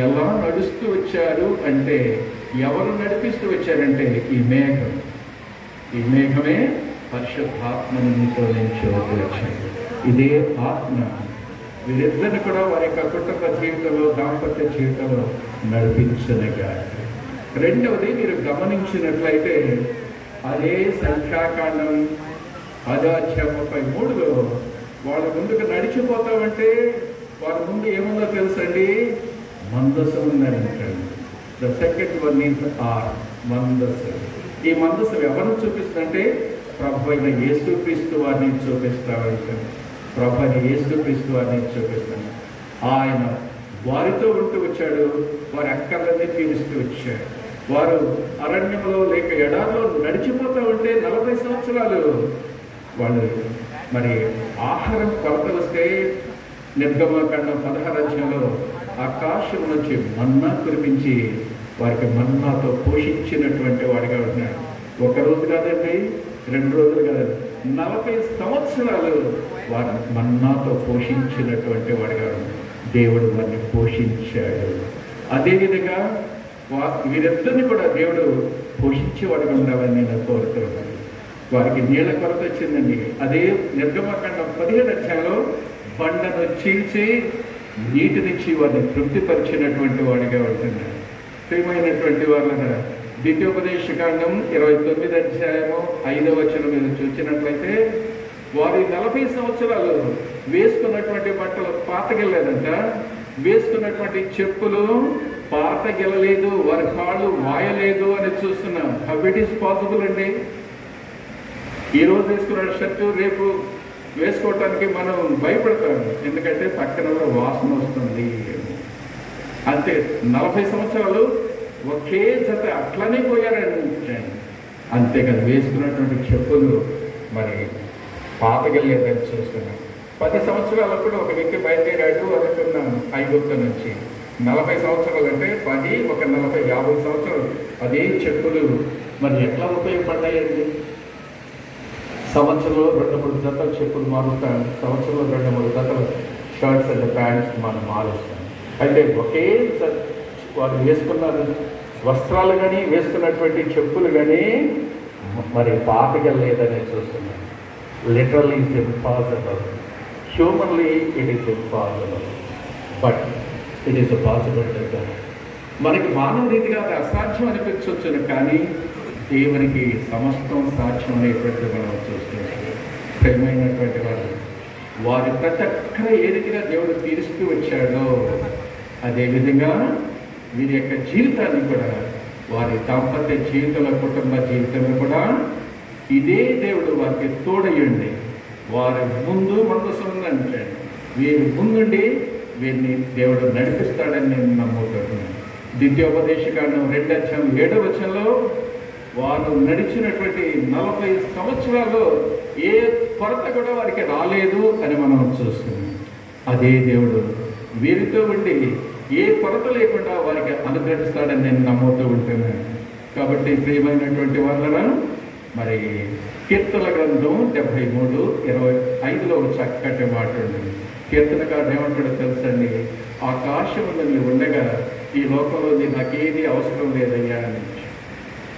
ఎలా నడుస్తూ వచ్చారు అంటే, ఎవరు నడిపిస్తూ వచ్చారంటే ఈ మేఘం. ఈ మేఘమే పరిశుద్ధాత్మను మీతో నేను చెబుతూ వచ్చాను. ఇదే ఆత్మ వీరిద్దరిని కూడా వారి యొక్క కుటుంబ జీవితంలో, దాంపత్య జీవితంలో నడిపించనగా. రెండవది మీరు గమనించినట్లయితే అదే సంఖ్యాకాండం 10:33 వాళ్ళ ముందుకు నడిచిపోతామంటే వాళ్ళ ముందు ఏముందో తెలుసండి, మందసం ఉందంటాడు. ద సెకండ్ వన్ ఈజ్ మందసం. ఈ మందసం ఎవరిని చూపిస్తుందంటే ప్రభు అయిన యేసుక్రీస్తు వారిని చూపిస్తామంటాడు. ప్రభు అయిన యేసుక్రీస్తు వారిని చూపిస్తాను. ఆయన వారితో ఉంటూ వచ్చాడు, వారి అక్కర్లన్నీ తీరుస్తూ వచ్చాడు. వారు అరణ్యంలో లేక ఎడారిలో నడిచిపోతూ ఉంటే 40 సంవత్సరాలు వాళ్ళు మరి ఆహారం కొరతలు వస్తే నిర్గమకాండం 16 ఆకాశం నుంచి మన్నా కురిపించి వారికి మన్నాతో పోషించినటువంటి వాడిగా ఉన్నాడు. ఒక రోజు కాదండి, 2 రోజులు కాదండి, 40 సంవత్సరాలు వారిని మన్నాతో పోషించినటువంటి వాడిగా దేవుడు వారిని పోషించాడు. అదేవిధంగా వీరిద్దరిని కూడా దేవుడు పోషించేవాడిగా ఉండాలని నేను కోరుతున్నాను. వారికి నీళ్ళ కొరత వచ్చిందండి. అదే నిర్గమకాండం 17 బండను చీల్చి నీటినిచ్చి వారిని తృప్తిపరిచినటువంటి వాడిగా ఉంటున్నాడు. ప్రియమైనటువంటి వాళ్ళ ద్వితీయోపదేశకాండం 29:5 మీరు చూసినట్లయితే వారి 40 సంవత్సరాలు వేసుకున్నటువంటి బట్టలు పాతగెళ్ళలేదంట, వేసుకున్నటువంటి చెప్పులు పాతగెలలేదు, వారి కాళ్ళు వాయలేదు అని చూస్తున్నాం. హౌ ఇట్ ఈస్ పాసిబుల్ అండి? ఈరోజు వేసుకున్న షర్టు రేపు వేసుకోవటానికి మనం భయపడతాం, ఎందుకంటే పక్కన వాసన వస్తుంది. అంతే, 40 సంవత్సరాలు ఒకే జత అట్లనే పోయారండి. అంతేకాదు వేసుకున్నటువంటి చెప్పులు మరి పాతగెళ్ళలేదని చూస్తున్నాం. 10 సంవత్సరాలప్పుడు ఒక వ్యక్తి బయలుదేరాడు అనుకున్నాం ఐగుప్తు నుంచి. 40 సంవత్సరాలు అంటే 10, ఒక 40, 50 సంవత్సరాలు అదే చెప్పులు మరి ఎట్లా ఉపయోగపడ్డాయండి? సంవత్సరంలో 2-3 జతలు చెప్పులు మారుస్తాం, సంవత్సరంలో 2-3 జతలు షర్ట్స్ అండ్ ప్యాంట్స్ మనం మారుస్తాం. అయితే ఒకే వారు వేసుకున్న వస్త్రాలు కానీ వేసుకున్నటువంటి చెప్పులు కానీ మరి పాతగెళ్ళలేదని చూస్తున్నాం. Literally it's impossible. Humanly it is impossible, but it is possible. మనకి మానవ రీతిగా అది అసాధ్యం అనిపించవచ్చును, కానీ దేవునికి సమస్తం సాధ్యం అనేటువంటి మనం చూస్తున్నాం. ప్రియమైనటువంటి వారి ప్రతి ఒక్కర ఏ రీతిగా దేవుడు తీరుస్తూ వచ్చాడో అదేవిధంగా వీరి యొక్క జీవితాన్ని కూడా, వారి దాంపత్య జీవితంలో, కుటుంబ జీవితంలో కూడా ఇదే దేవుడు వారికి తోడయ్యండి. వారి ముందు మందసం ఉందంటే వీరి ముందుండి వీరిని దేవుడు నడిపిస్తాడని నేను నమ్ముతున్నాను. ద్వితీయోపదేశకాండం 2:7 వారు నడిచినటువంటి 40 సంవత్సరాల్లో ఏ కొరత కూడా వారికి రాలేదు అని మనం చూస్తున్నాం. అదే దేవుడు వీరితో ఉండి ఏ కొరత లేకుండా వారికి అనుగ్రహిస్తాడని నేను నమ్ముతూ ఉంటున్నాను. కాబట్టి ప్రియమైనటువంటి వాళ్ళను మరి కీర్తన గ్రంథం 73:25 చక్కటి మాట ఉంటుంది. కీర్తనకారుడు ఏమంటాడో తెలుసండి, ఆకాశములో నీవు ఉండగా ఈ లోకంలో నాకేది అవసరం లేదయ్యా అని.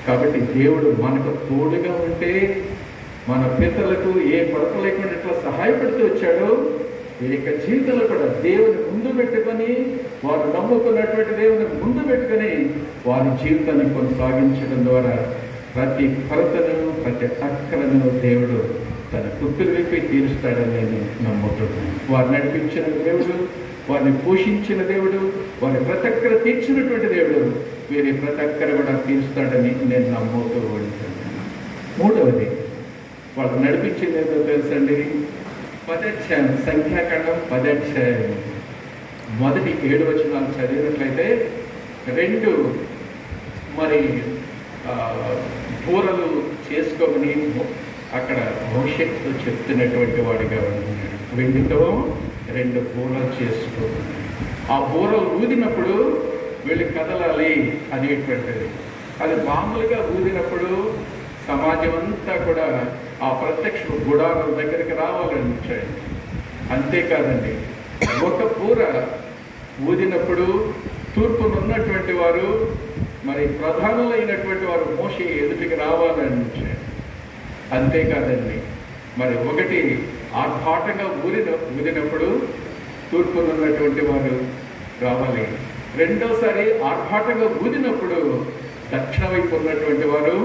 కాబట్టి దేవుడు మనకు తోడుగా ఉంటే మన పితలకు ఏ కొరత లేకుండా ఇట్లా సహాయపడుతూ వచ్చాడో వీరి యొక్క జీవితంలో కూడా దేవుని ముందు పెట్టుకొని వారు నమ్ముకున్నటువంటి దేవుని ముందు పెట్టుకొని వారి జీవితాన్ని కొనసాగించడం ద్వారా ప్రతి కొరతను ప్రతి అక్కరను దేవుడు తన కుప్పలు విప్పి తీరుస్తాడని నేను నమ్ముతున్నాను. వారు నడిపించిన దేవుడు, వారిని పోషించిన దేవుడు, వారి ప్రతి అక్కర తీర్చినటువంటి దేవుడు వీరి ప్రతి అక్కర కూడా తీరుస్తాడని నేను నమ్ముతూ ఉంటాను. మూడవది వాళ్ళు నడిపించింది ఏదో తెలుసండి, 10వ అధ్యాయం సంఖ్యాకాండం 10వ అధ్యాయం మొదటి 7 వచనాలు చదివినట్లయితే 2 మరి బూరలు చేసుకోమని అక్కడ భవిష్యత్తు చెప్తున్నటువంటి వాడిగా ఉన్నాడు. వెండితో 2 బూరలు చేసుకోమని, ఆ బూరలు ఊదినప్పుడు వీళ్ళు కదలాలి అనేటువంటిది. అది మామూలుగా ఊదినప్పుడు సమాజం అంతా కూడా ఆ ప్రత్యక్ష గుడారం దగ్గరికి రావాలని. అంతేకాదండి, ఒక బూర ఊదినప్పుడు తూర్పునున్నటువంటి వారు మరి ప్రధానులైనటువంటి వారు మోషే ఎదుటికి రావాలని. అంతేకాదండి, మరి ఒకటి ఆర్భాటంగా ఊదినప్పుడు తూర్పునున్నటువంటి వారు రావాలి. రెండోసారి ఆర్భాటంగా ఊదినప్పుడు దక్షిణ వైపు ఉన్నటువంటి వారు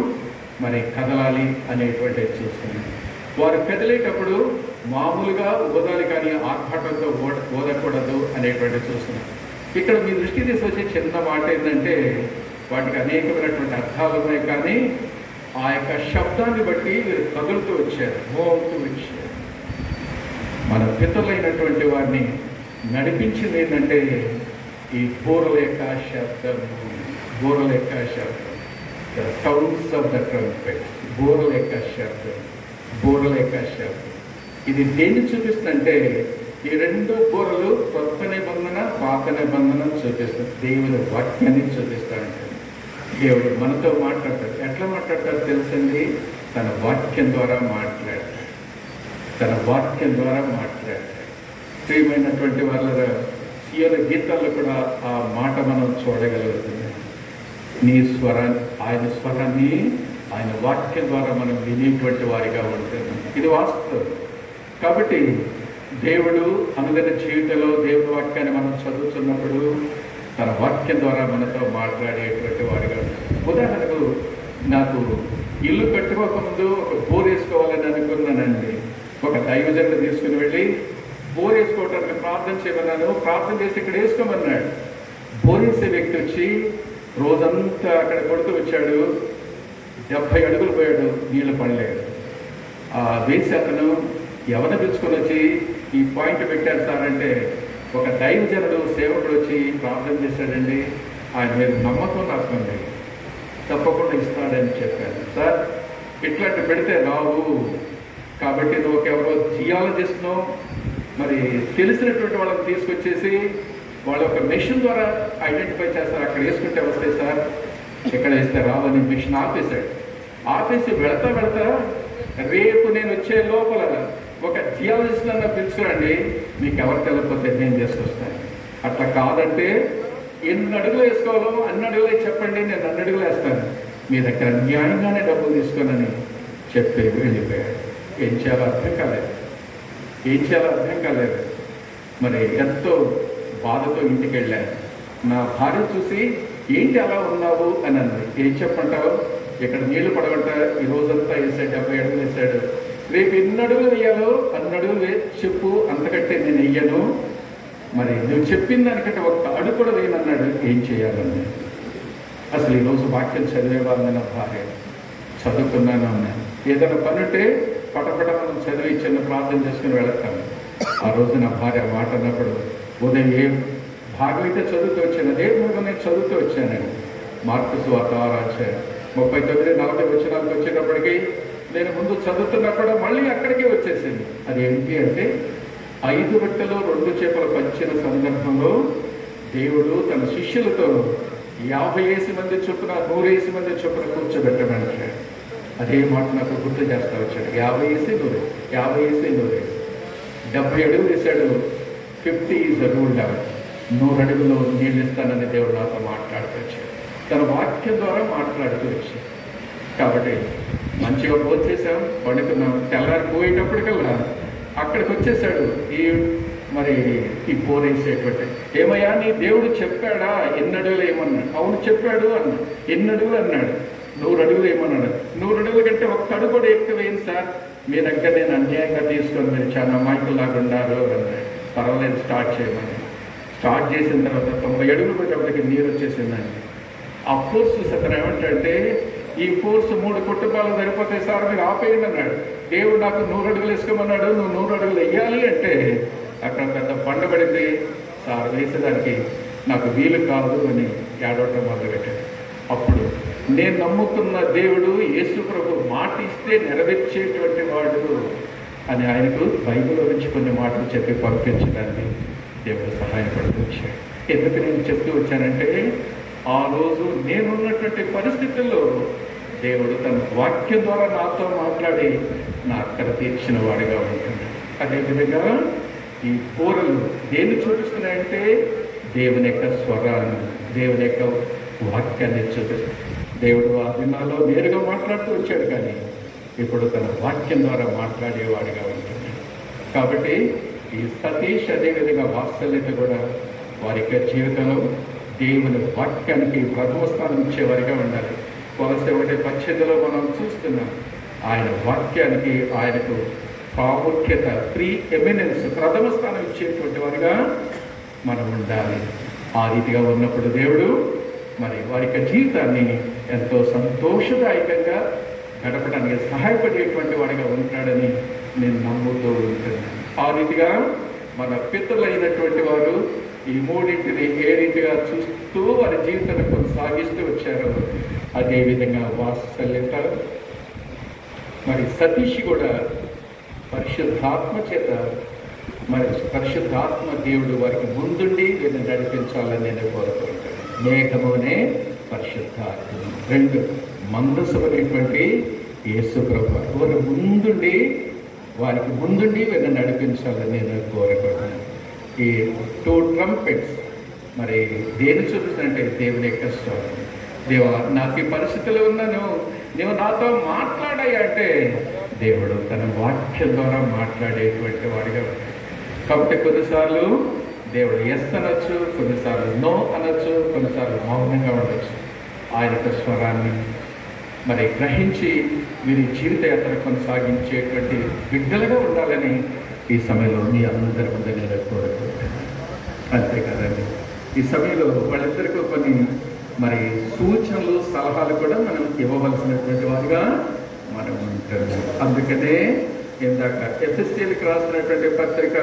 మరి కదలాలి అనేటువంటి చూస్తుంది. వారు కదిలేటప్పుడు మామూలుగా ఊదాలి కానీ ఆర్భాటంతో ఊదకూడదు అనేటువంటి చూస్తున్నారు. ఇక్కడ మీ దృష్టి తీసుకొచ్చే చిన్న మాట ఏంటంటే వాటికి అనేకమైనటువంటి అర్థాలు ఉన్నాయి, కానీ ఆ యొక్క శబ్దాన్ని బట్టి వీరు కదులుతూ వచ్చారు, మోగుతూ వచ్చారు. మన పితరులైనటువంటి వారిని నడిపించింది ఏంటంటే ఈ బూరల యొక్క శబ్దం, బూరల యొక్క శబ్దం, సౌండ్స్ ఆఫ్ ద ట్రంపెట్, బూరల యొక్క శబ్దం, బూరల యొక్క శబ్దం. ఇది దేన్ని చూపిస్తుందంటే ఈ 2 బూరలు కొత్త నిబంధన పాత నిబంధన చూపిస్తుంది, దేవుని వాక్యాన్ని చూపిస్తాడంటే. దేవుడు మనతో మాట్లాడతాడు. ఎట్లా మాట్లాడతాడు తెలుసండి? తన వాక్యం ద్వారా మాట్లాడతాడు, తన వాక్యం ద్వారా మాట్లాడతాడు. ప్రియమైనటువంటి వాళ్ళ సీఎల గీతాల్లో కూడా ఆ మాట మనం చూడగలుగుతున్నాం. నీ స్వరాన్ని, ఆయన స్వరాన్ని ఆయన వాక్యం ద్వారా మనం వినేటువంటి వారిగా ఉంటున్నాం. ఇది వాస్తవం. కాబట్టి దేవుడు అనుదిన జీవితంలో దేవుడి వాక్యాన్ని మనం చదువుతున్నప్పుడు తన వాక్యం ద్వారా మనతో మాట్లాడేటువంటి వారిగా ఉంటాం. ఉదాహరణకు నాకు ఇల్లు కట్టుకోకముందు ఒక బోర్ వేసుకోవాలని అనుకున్నానండి. ఒక దైవజనుడు తీసుకుని వెళ్ళి బోర్ వేసుకోవటానికి ప్రార్థన చేయమన్నాను. ప్రార్థన చేసి ఇక్కడ వేసుకోమన్నాడు. బోర్ వేసే వ్యక్తి వచ్చి రోజంతా అక్కడ కొడుతూ వచ్చాడు. 70 అడుగులు పోయాడు, నీళ్లు పడలేదు. ఆ వేసి అతను ఎవరిని పిలుచుకొని వచ్చి ఈ పాయింట్ పెట్టారు సార్ అంటే, ఒక దైవజనుడు సేవకుడు వచ్చి ప్రార్థన చేశాడండి. ఆయన మీద నమ్మకం నాకు ఉంది, తప్పకుండా ఇస్తాడని చెప్పాను. సార్ ఇట్లాంటి పెడితే రావు, కాబట్టి నువ్వు ఎవరో జియాలజిస్ట్ను మరి తెలిసినటువంటి వాళ్ళని తీసుకొచ్చేసి వాళ్ళ ఒక మెషిన్ ద్వారా ఐడెంటిఫై చేస్తారు. అక్కడ వేసుకుంటే వస్తాయి సార్, ఇక్కడ వేస్తే రావని మెషిన్ ఆపేశాడు. ఆపేసి వెళతా రేపు నేను వచ్చే లోపల ఒక జియాలజిస్ట్ అన్న పిలుచుకురండి, మీకు ఎవరు తెలియకపోతే నేను చేసుకొస్తాను. అట్లా కాదంటే ఎన్ని అడుగులు వేసుకోవాలో అన్ని అడుగులే చెప్పండి, నేను 2 అడుగులు వేస్తాను, మీ దగ్గర న్యాయంగానే డబ్బులు తీసుకోనని చెప్పి వెళ్ళిపోయాడు. ఏం చేయాలో అర్థం కాలేదు. మరి ఎంతో బాధతో ఇంటికి వెళ్ళాను. నా భార్య చూసి ఏంటి అలా ఉన్నావు అని అన్నది. ఏం చెప్పంటావు, ఇక్కడ నీళ్లు పడగొట్ట ఈ రోజంతా వేసాడు, 70 అడుగులు వేసాడు, రేపు ఎన్ని అడుగులు వేయాలో అన్ని అడుగులు చెప్పు, అంతకంటే నేను వెయ్యను, మరి నువ్వు చెప్పిన దానికంటే ఒక్క అడుగు కూడా వేయనన్నాడు. ఏం చేయాలని అసలు ఈరోజు వాక్యం చదివేవాళ్ళని నా భార్య చదువుకున్నాను అన్నాను. ఏదైనా పని ఉంటే పటపట మనం చదివి చిన్న ప్రార్థన చేసుకుని వెళతాము. ఆ రోజు నా భార్య మాట అన్నప్పుడు ఉదయం ఏ భాగం అయితే చదువుతూ వచ్చాను అదే భాగం నేను చదువుతూ వచ్చానండి. మార్కు సువార్త 6వ అధ్యాయం 39-40 వచనాలకు వచ్చేటప్పటికి నేను ముందు చదువుతున్నప్పుడు మళ్ళీ అక్కడికే వచ్చేసింది. అది ఏంటి అంటే 5 రొట్టెలు 2 చేపలు పంచిన సందర్భంలో దేవుడు తన శిష్యులతో 50 మంది చొప్పున 100 మంది చొప్పున కూర్చోబెట్టమంటాడు. అదే మాట నాకు గుర్తు చేస్తా వచ్చాడు. 50 70 అడుగులు వేశాడు. 50 ఈజ్ ద రూల్ లెవెల్. 100 అడుగులు నీళ్ళు ఇస్తానని దేవుడు నాతో మాట్లాడుతూ వచ్చాడు. తన వాక్యం ద్వారా మాట్లాడుతూ వచ్చాడు. కాబట్టి మంచిగా భోంచేసాం, పండుకున్నాం. తెల్లారిపోయేటప్పటికల్లా అక్కడికి వచ్చేసాడు ఈ పోరేసేటువంటి. ఏమయ్యా నీ దేవుడు చెప్పాడా? 8 అడుగులు ఏమన్నాడు? అవును చెప్పాడు అన్నా. 8 అడుగులు అన్నాడు. 100 అడుగులు ఏమన్నాడు? 100 అడుగుల కంటే 1 అడుగు కూడా ఎక్కువ ఏంటి సార్, మీ దగ్గర నేను అన్యాయంగా తీసుకొని మీరు చాలా అమాయకులాగా ఉన్నారు అన్నాడు. పర్వాలేదు స్టార్ట్ చేయమని. స్టార్ట్ చేసిన తర్వాత 90 అడుగులు పోయేటప్పటికి నీరు వచ్చేసిందండి. ఆ ఫోర్స్ అతను ఏమంటే ఈ ఫోర్స్ 3 కుటుంబాలు సరిపోతాయి సార్, మీరు ఆపేయండి అన్నాడు. దేవుడు నాకు 100 అడుగులు వేసుకోమన్నాడు, నువ్వు 100 అడుగులు వేయాలి అంటే అక్కడ పెద్ద బండ పడింది. సార్ వేసేదానికి నాకు వీలు కాదు అని ఏడవటం మొదలుపెట్టాడు. అప్పుడు నేను నమ్ముతున్న దేవుడు యేసు ప్రభు మాట ఇస్తే నెరవేర్చేటువంటి వాడు అని ఆయనకు బైబిల్లో నుంచి కొన్ని మాటలు చెప్పి పంపించడానికి దేవుడు సహాయపడుతూ వచ్చాడు. ఎందుకు నేను చెప్తూ వచ్చానంటే ఆ రోజు నేనున్నటువంటి పరిస్థితుల్లో దేవుడు తన వాక్యం ద్వారా నాతో మాట్లాడి నా అక్కడ తీర్చిన వాడిగా ఉంటున్నాడు. అదేవిధంగా ఈ కూరలు దేన్ని చూపిస్తున్నాయంటే దేవుని యొక్క స్వరాన్ని, దేవుని యొక్క వాక్యాన్ని చూపిస్తుంది. దేవుడు ఆ దినాల్లో నేరుగా మాట్లాడుతూ వచ్చాడు, కానీ ఇప్పుడు తన వాక్యం ద్వారా మాట్లాడేవాడిగా ఉంటున్నాడు. కాబట్టి ఈ సతీష్ అదేవిధంగా వాత్సల్యత కూడా వారి యొక్క జీవితంలో దేవుని వాక్యానికి ప్రథమ స్థానం ఇచ్చేవారిగా ఉండాలి. కొలసీ 1:18 మనం చూస్తున్నాం. ఆయన వాక్యానికి ఆయనకు ప్రాముఖ్యత, ప్రీ ఎమినెన్స్, ప్రథమ స్థానం ఇచ్చేటువంటి వారిగా మనం ఉండాలి. ఆ రీతిగా ఉన్నప్పుడు దేవుడు వారి యొక్క జీవితాన్ని ఎంతో సంతోషదాయకంగా గడపడానికి సహాయపడేటువంటి వాడిగా ఉంటాడని నేను నమ్ముతూ ఉంటున్నాను. ఆ రీతిగా మన పితరులైనటువంటి వారు ఈ 3టిని ఏ రీతిగా చూస్తూ వారి జీవితాన్ని కొనసాగిస్తూ వచ్చారో అదేవిధంగా వాత్సల్యత సతీష్ కూడా పరిశుద్ధాత్మ చేత పరిశుద్ధాత్మ దేవుడు వారికి ముందుండి వీళ్ళని నడిపించాలని నేను కోరుకుంటాను. మేఘమునే పరిశుద్ధాత్మ, 2 మందసమైనటువంటి యేసు ప్రభు వారికి ముందుండి వీళ్ళని నడిపించాలని నేను కోరుకుంటున్నాను. ఈ 2 ట్రంపెట్స్ దేని చూపిస్తుందంటే దేవుని యొక్క స్వరం. దేవా నాకు ఈ పరిస్థితిలో ఉన్నాను, నువ్వు నాతో మాట్లాడాయి అంటే దేవుడు తన వాక్యం ద్వారా మాట్లాడేటువంటి వాడిగా ఉంటాడు. కాబట్టి కొన్నిసార్లు దేవుడు ఎస్ అనొచ్చు, కొన్నిసార్లు నో అనొచ్చు, కొన్నిసార్లు మౌనంగా ఉండొచ్చు. ఆయన యొక్క స్వరాన్ని గ్రహించి మీరు జీవిత యాత్ర కొనసాగించేటువంటి బిడ్డలుగా ఉండాలని ఈ సమయంలో మీ అందరి ముందు నేను కోరుకుంటున్నాను. అంతేకాదండి, ఈ సమయంలో వాళ్ళిద్దరికీ కొన్ని సూచనలు సలహాలు కూడా మనం ఇవ్వవలసినటువంటి వారిగా మనం ఉంటాము. అందుకనే ఇందాక ఎఫెసీయులకు రాసినటువంటి పత్రిక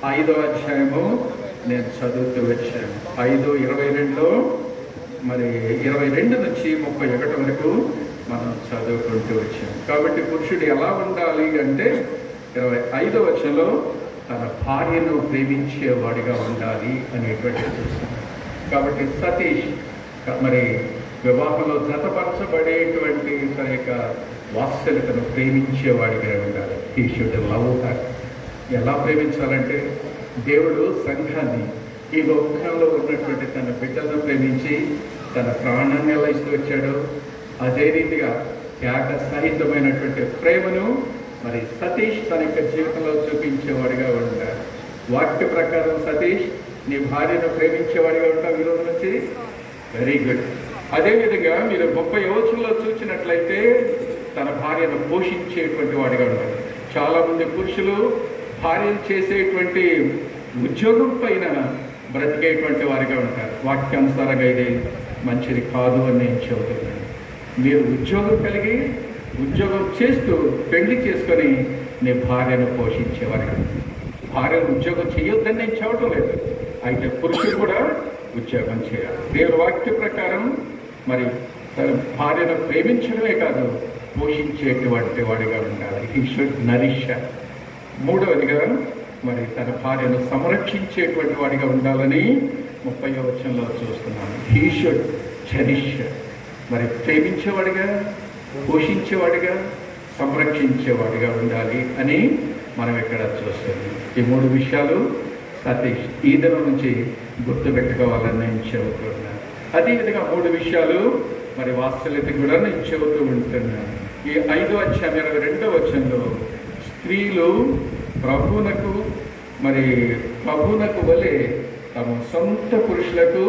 5వ అధ్యాయము నేను చదువుతూ వచ్చాను. 5:22 22 నుంచి 31 వరకు మనం చదువుకుంటూ వచ్చాం. కాబట్టి పురుషుడు ఎలా ఉండాలి అంటే 25వ వచనంలో తన భార్యను ప్రేమించేవాడిగా ఉండాలి అనేటువంటి చూస్తాం. కాబట్టి సతీష్ వివాహంలో జతపరచబడేటువంటి తన యొక్క వాత్సల్యతను ప్రేమించేవాడిగా ఉండాలి. He should love her. ఎలా ప్రేమించాలంటే దేవుడు సంఘాన్ని, ఈ లోకంలో ఉన్నటువంటి తన బిడ్డలను ప్రేమించి తన ప్రాణాన్ని ఎలా ఇస్తూ వచ్చాడో అదే రీతిగా త్యాగ సహితమైనటువంటి ప్రేమను సతీష్ తన యొక్క జీవితంలో చూపించేవాడిగా ఉండాలి. వాక్య ప్రకారం సతీష్ నీ భార్యను ప్రేమించేవాడిగా ఉంటావు ఈ రోజు నుంచి. Very good. అదేవిధంగా మీరు 30వ వచనంలో చూసినట్లయితే తన భార్యను పోషించేటువంటి వాడిగా ఉండాలి. చాలామంది పురుషులు భార్యను చేసేటువంటి ఉద్యోగం పైన బ్రతికేటువంటి వారిగా ఉంటారు. వాక్యానుసారంగా ఇది మంచిది కాదు అని నేను చెబుతున్నాను. మీరు ఉద్యోగం కలిగి ఉద్యోగం చేస్తూ పెళ్లి చేసుకొని నీ భార్యను పోషించేవారు. భార్యను ఉద్యోగం చేయొద్దని నేను చెప్పడం లేదు, అయితే పురుషుడు కూడా ఉద్యోగం చేయాలి. దేవుని వాక్య ప్రకారం మరి తన భార్యను ప్రేమించడమే కాదు, పోషించేటువంటి వాడిగా ఉండాలి. He should Nourish. మూడవదిగా మరి తన భార్యను సంరక్షించేటువంటి వాడిగా ఉండాలని 30వ వచనంలో చూస్తున్నాను. He should cherish. మరి ప్రేమించేవాడిగా, పోషించేవాడిగా, సంరక్షించేవాడిగా ఉండాలి అని మనం ఇక్కడ చూస్తున్నాం. ఈ 3 విషయాలు సతీష్ ఈ దినం నుంచి గుర్తుపెట్టుకోవాలని నేను చెబుతున్నాను. అదేవిధంగా 3 విషయాలు మరి వాత్సల్యత కూడా నేను చెబుతూ ఉంటున్నాను. ఈ 5వ అధ్యాయం 22వ వచనంలో స్త్రీలు ప్రభువునకు వలె తమ సొంత పురుషులకు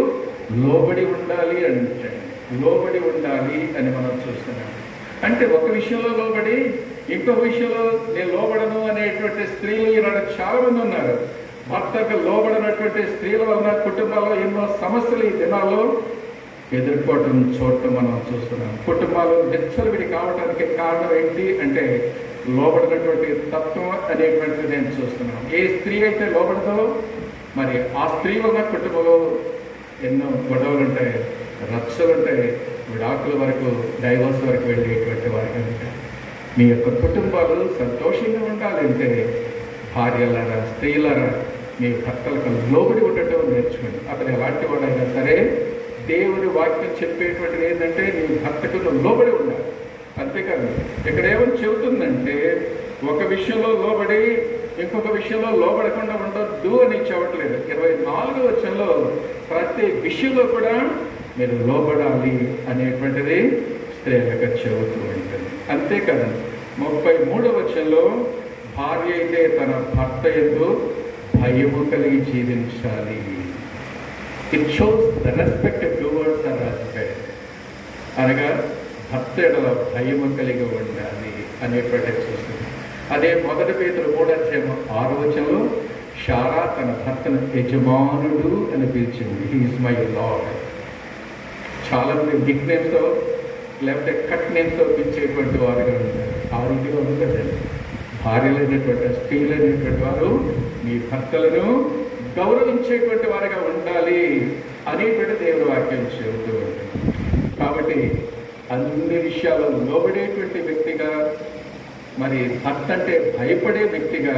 లోబడి ఉండాలి అంటే, లోబడి ఉండాలి అని మనం చూస్తున్నాం. అంటే ఒక విషయంలో లోబడి ఇంకొక విషయంలో నేను లోబడను అనేటువంటి స్త్రీలు ఈనాడు చాలా మంది ఉన్నారు. భర్తకు లోబడినటువంటి స్త్రీల వలన కుటుంబాల్లో ఎన్నో సమస్యలు ఈ దినాల్లో ఎదుర్కోవటం చూడటం మనం చూస్తున్నాం. కుటుంబాలు విచ్చలవిడి కావడానికి కారణం ఏంటి అంటే లోబడినటువంటి తత్వం అనేటువంటిది నేను చూస్తున్నాం. ఏ స్త్రీ అయితే లోబడదో మరి ఆ స్త్రీ వలన కుటుంబంలో ఎన్నో గొడవలు ఉంటాయి, రచ్చలు ఉంటాయి, విడాకుల వరకు, డైవర్స్ వరకు వెళ్ళేటువంటి వారికి ఉంటాయి. మీ యొక్క కుటుంబాలు సంతోషంగా ఉండాలి అంటే భార్యలారా, స్త్రీలారా, మీ భర్తలకు లోబడి ఉండటం నేర్చుకోండి. అతను ఎలాంటి వాడైనా సరే దేవుని వాక్యం చెప్పేటువంటిది ఏంటంటే నీ భర్తకు లోబడి ఉండాలి. అంతేకాదు ఇక్కడ ఏమని చెబుతుందంటే ఒక విషయంలో లోబడి ఇంకొక విషయంలో లోబడకుండా ఉండొద్దు అని చెప్పట్లేదు. 24వ వచనంలో ప్రతి విషయంలో కూడా మీరు లోబడాలి అనేటువంటిది స్త్రీలకు చెబుతూ ఉంటుంది. అంతేకాదు 33వ వచనంలో భార్య అయితే తన భర్త యందు భయము కలిగి జీవించాలి. It shows the respect towards her husband. అనగా భర్త ఎడల భయము కలిగి ఉండాలి అనేటువంటిది చూస్తుంది. అదే 1 పేతురు 3వ అధ్యాయం 6వ వచనంలో శారా తన భర్తను యజమానుడు అని పిలిచింది. He is my lord. చాలా మంది బిగ్ నేమ్స్తో లేకపోతే కట్ నేమ్స్తో పిలిచేటువంటి వారుగా ఉంటారు. ఆ రీతిగా ఉండదండి. భార్యలైనటువంటి స్త్రీలైనటువంటి వారు మీ భర్తలను గౌరవించేటువంటి వారిగా ఉండాలి అనేటువంటి దేవుని వాక్యం చెబుతూ ఉంటుంది. కాబట్టి అన్ని విషయాల్లో లోబడేటువంటి వ్యక్తిగా, మరి భర్త అంటే భయపడే వ్యక్తిగా,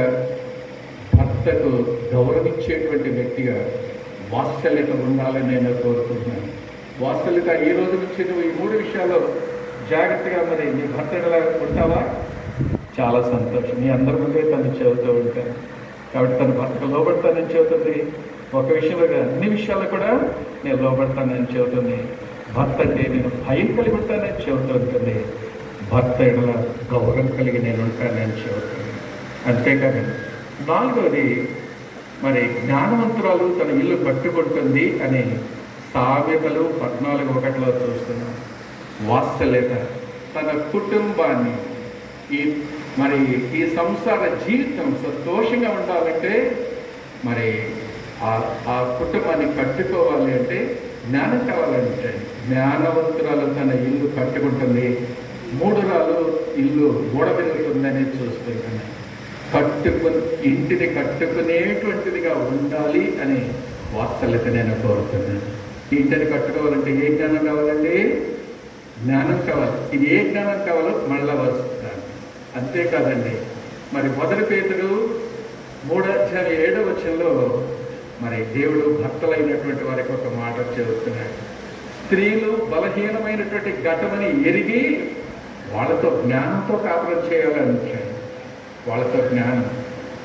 భర్తకు గౌరవించేటువంటి వ్యక్తిగా వాత్సల్యత ఉండాలని నేను కోరుకుంటున్నాను. వాత్సల్యత ఈ రోజు నుంచి నువ్వు ఈ 3 విషయాల్లో జాగ్రత్తగా మరి నీ భర్తగా ఉంటావా? చాలా సంతోషం. మీ అందరి ముందే తను చెబుతూ ఉంటాను. కాబట్టి తన భర్తకు లోబడతానని చెబుతుంది. ఒక విషయంలో అన్ని విషయాల్లో కూడా నేను లోబడతానని చెబుతుంది. భర్త అంటే నేను భయం కలిగి ఉంటానని చెబుతూ ఉంటుంది. భర్త ఎడల గౌరవం కలిగి నేను ఉంటానని చెబుతుంది. అంతేకాదు 4వది మరి జ్ఞానవంతురాలు తన ఇల్లు కట్టుకుంటుంది అని సామెతలు 14:1 చూస్తున్నాం. వాత్సల్యత తన కుటుంబాన్ని ఈ సంసార జీవితం సంతోషంగా ఉండాలంటే మరి ఆ కుటుంబాన్ని కట్టుకోవాలి అంటే జ్ఞానం కావాలంటే జ్ఞానవంతురాలు తన ఇల్లు కట్టుకుంటుంది. 3రాలు ఇల్లు గోడ పెరుగుతుందని చూస్తున్నాను. ఇంటిని కట్టుకునేటువంటిదిగా ఉండాలి అని వాత్సల్యత నేను కోరుతున్నాను. ఇంటిని కట్టుకోవాలంటే ఏ జ్ఞానం కావాలండి? జ్ఞానం కావాలి. ఇది ఏ జ్ఞానం కావాలో మళ్ళా వస్తాను. అంతేకాదండి మరి 1 పేతురు 3వ అధ్యాయం 7వ వచనంలో మరి దేవుడు భర్తలైనటువంటి వారికి ఒక మాట చెబుతున్నాడు. స్త్రీలు బలహీనమైనటువంటి ఘటమని ఎరిగి వాళ్ళతో జ్ఞానంతో కాపురం చేయాలంటాడు. వాళ్ళతో జ్ఞానం.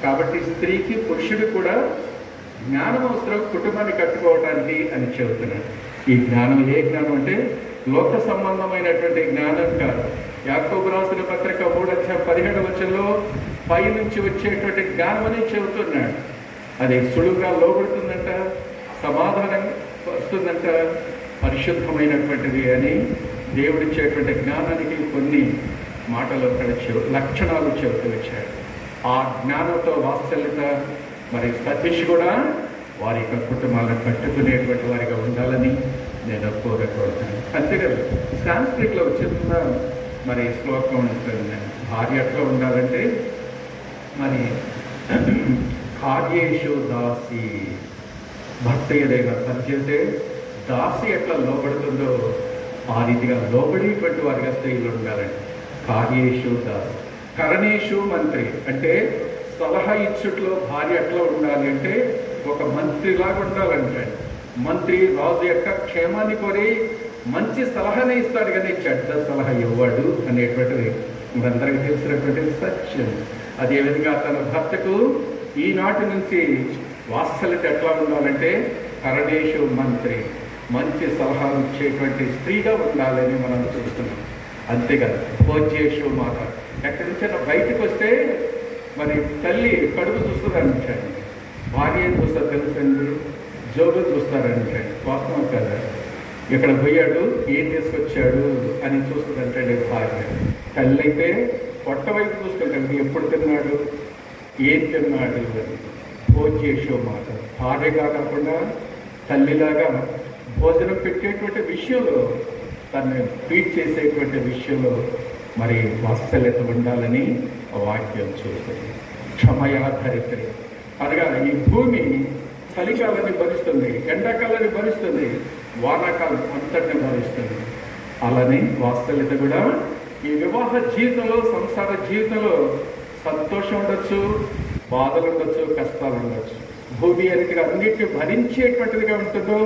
కాబట్టి స్త్రీకి పురుషుడు కూడా జ్ఞానం అవసరం కుటుంబాన్ని కట్టుకోవడానికి అని చెబుతున్నాడు. ఈ జ్ఞానం ఏ జ్ఞానం అంటే లోక సంబంధమైనటువంటి జ్ఞానం కాదు. యాకోబు రాసిన పత్రిక 3వ అధ్యాయం 17వ వచనంలో పై నుంచి వచ్చేటువంటి జ్ఞానం అని చెబుతున్నాడు. అది సులువుగా లోబడుతుందంట, సమాధానం వస్తుందంట, పరిశుద్ధమైనటువంటిది అని దేవుడిచ్చేటువంటి జ్ఞానానికి కొన్ని మాటలు అక్కడ లక్షణాలు చెబుతూ వచ్చాడు. ఆ జ్ఞానంతో వాత్సల్యత మరి సతీష్ కూడా వారి యొక్క కుటుంబాలను కట్టుకునేటువంటి వారిగా ఉండాలని నేను కోరుకుంటున్నాను. అంతేకాదు సాంస్క్రిట్లో చెప్తున్న మరి శ్లోకం ఉంటుంది. భార్య ఎట్లా ఉండాలంటే మరి కార్యేషు దాసి, భర్త ఏదైనా పని చేస్తే దాసి ఎట్లా లోబడుతుందో ఆ రీతిగా లోబడేటువంటి వారిగా స్త్రీలు ఉండాలండి. కార్యేషు దాసి, కరణేషు మంత్రి, అంటే సలహా ఇచ్చుట్లో భార్య ఎట్లా ఉండాలి అంటే ఒక మంత్రిలాగా ఉండాలంటే. మంత్రి రాజు యొక్క క్షేమాన్ని కోరి మంచి సలహానే ఇస్తాడు కానీ చెడ్డ సలహా ఇవ్వడు అనేటువంటిది మనందరికీ తెలిసినటువంటి సత్యం. అదేవిధంగా తన భర్తకు ఈనాటి నుంచి వాత్సల్యత ఎట్లా ఉండాలంటే కరణేషు మంత్రి, మంచి సలహాలు ఇచ్చేటువంటి స్త్రీగా ఉండాలని మనం చూస్తున్నాం. అంతేకాదు భోజ్యేషు మాట, ఎక్కడి నుంచి బయటకు వస్తే మరి తల్లి కడుపు చూస్తుందంటండి, భార్య ఏం చూస్తారు తెలుసండి, జోబులు చూస్తారంటండి. వాస్తవం కదా, ఇక్కడ పోయాడు ఏం తీసుకొచ్చాడు అని చూస్తుందంటండి భార్య. తల్లి అయితే పొట్ట వైపు చూసుకుంటాడు, ఎప్పుడు తిన్నాడు ఏం తిన్నాడు అని. భోజ్యేషు మాట, భార్యగా కాకుండా తల్లిలాగా భోజనం పెట్టేటువంటి విషయంలో, తను ట్రీట్ చేసేటువంటి విషయంలో మరి వాత్సల్యత ఉండాలని వాక్యం చూస్తుంది. క్షమయాధరిత్రి అనగా ఈ భూమి చలికాలాన్ని భరిస్తుంది, ఎండాకాలాన్ని భరిస్తుంది, వానాకాలం అంతటిని భరిస్తుంది. అలానే వాత్సల్యత కూడా ఈ వివాహ జీవితంలో, సంసార జీవితంలో సంతోషం ఉండొచ్చు, బాధలు ఉండొచ్చు, కష్టాలు ఉండొచ్చు. భూమి అనేది అన్నిటిని భరించేటువంటిదిగా ఉంటుందో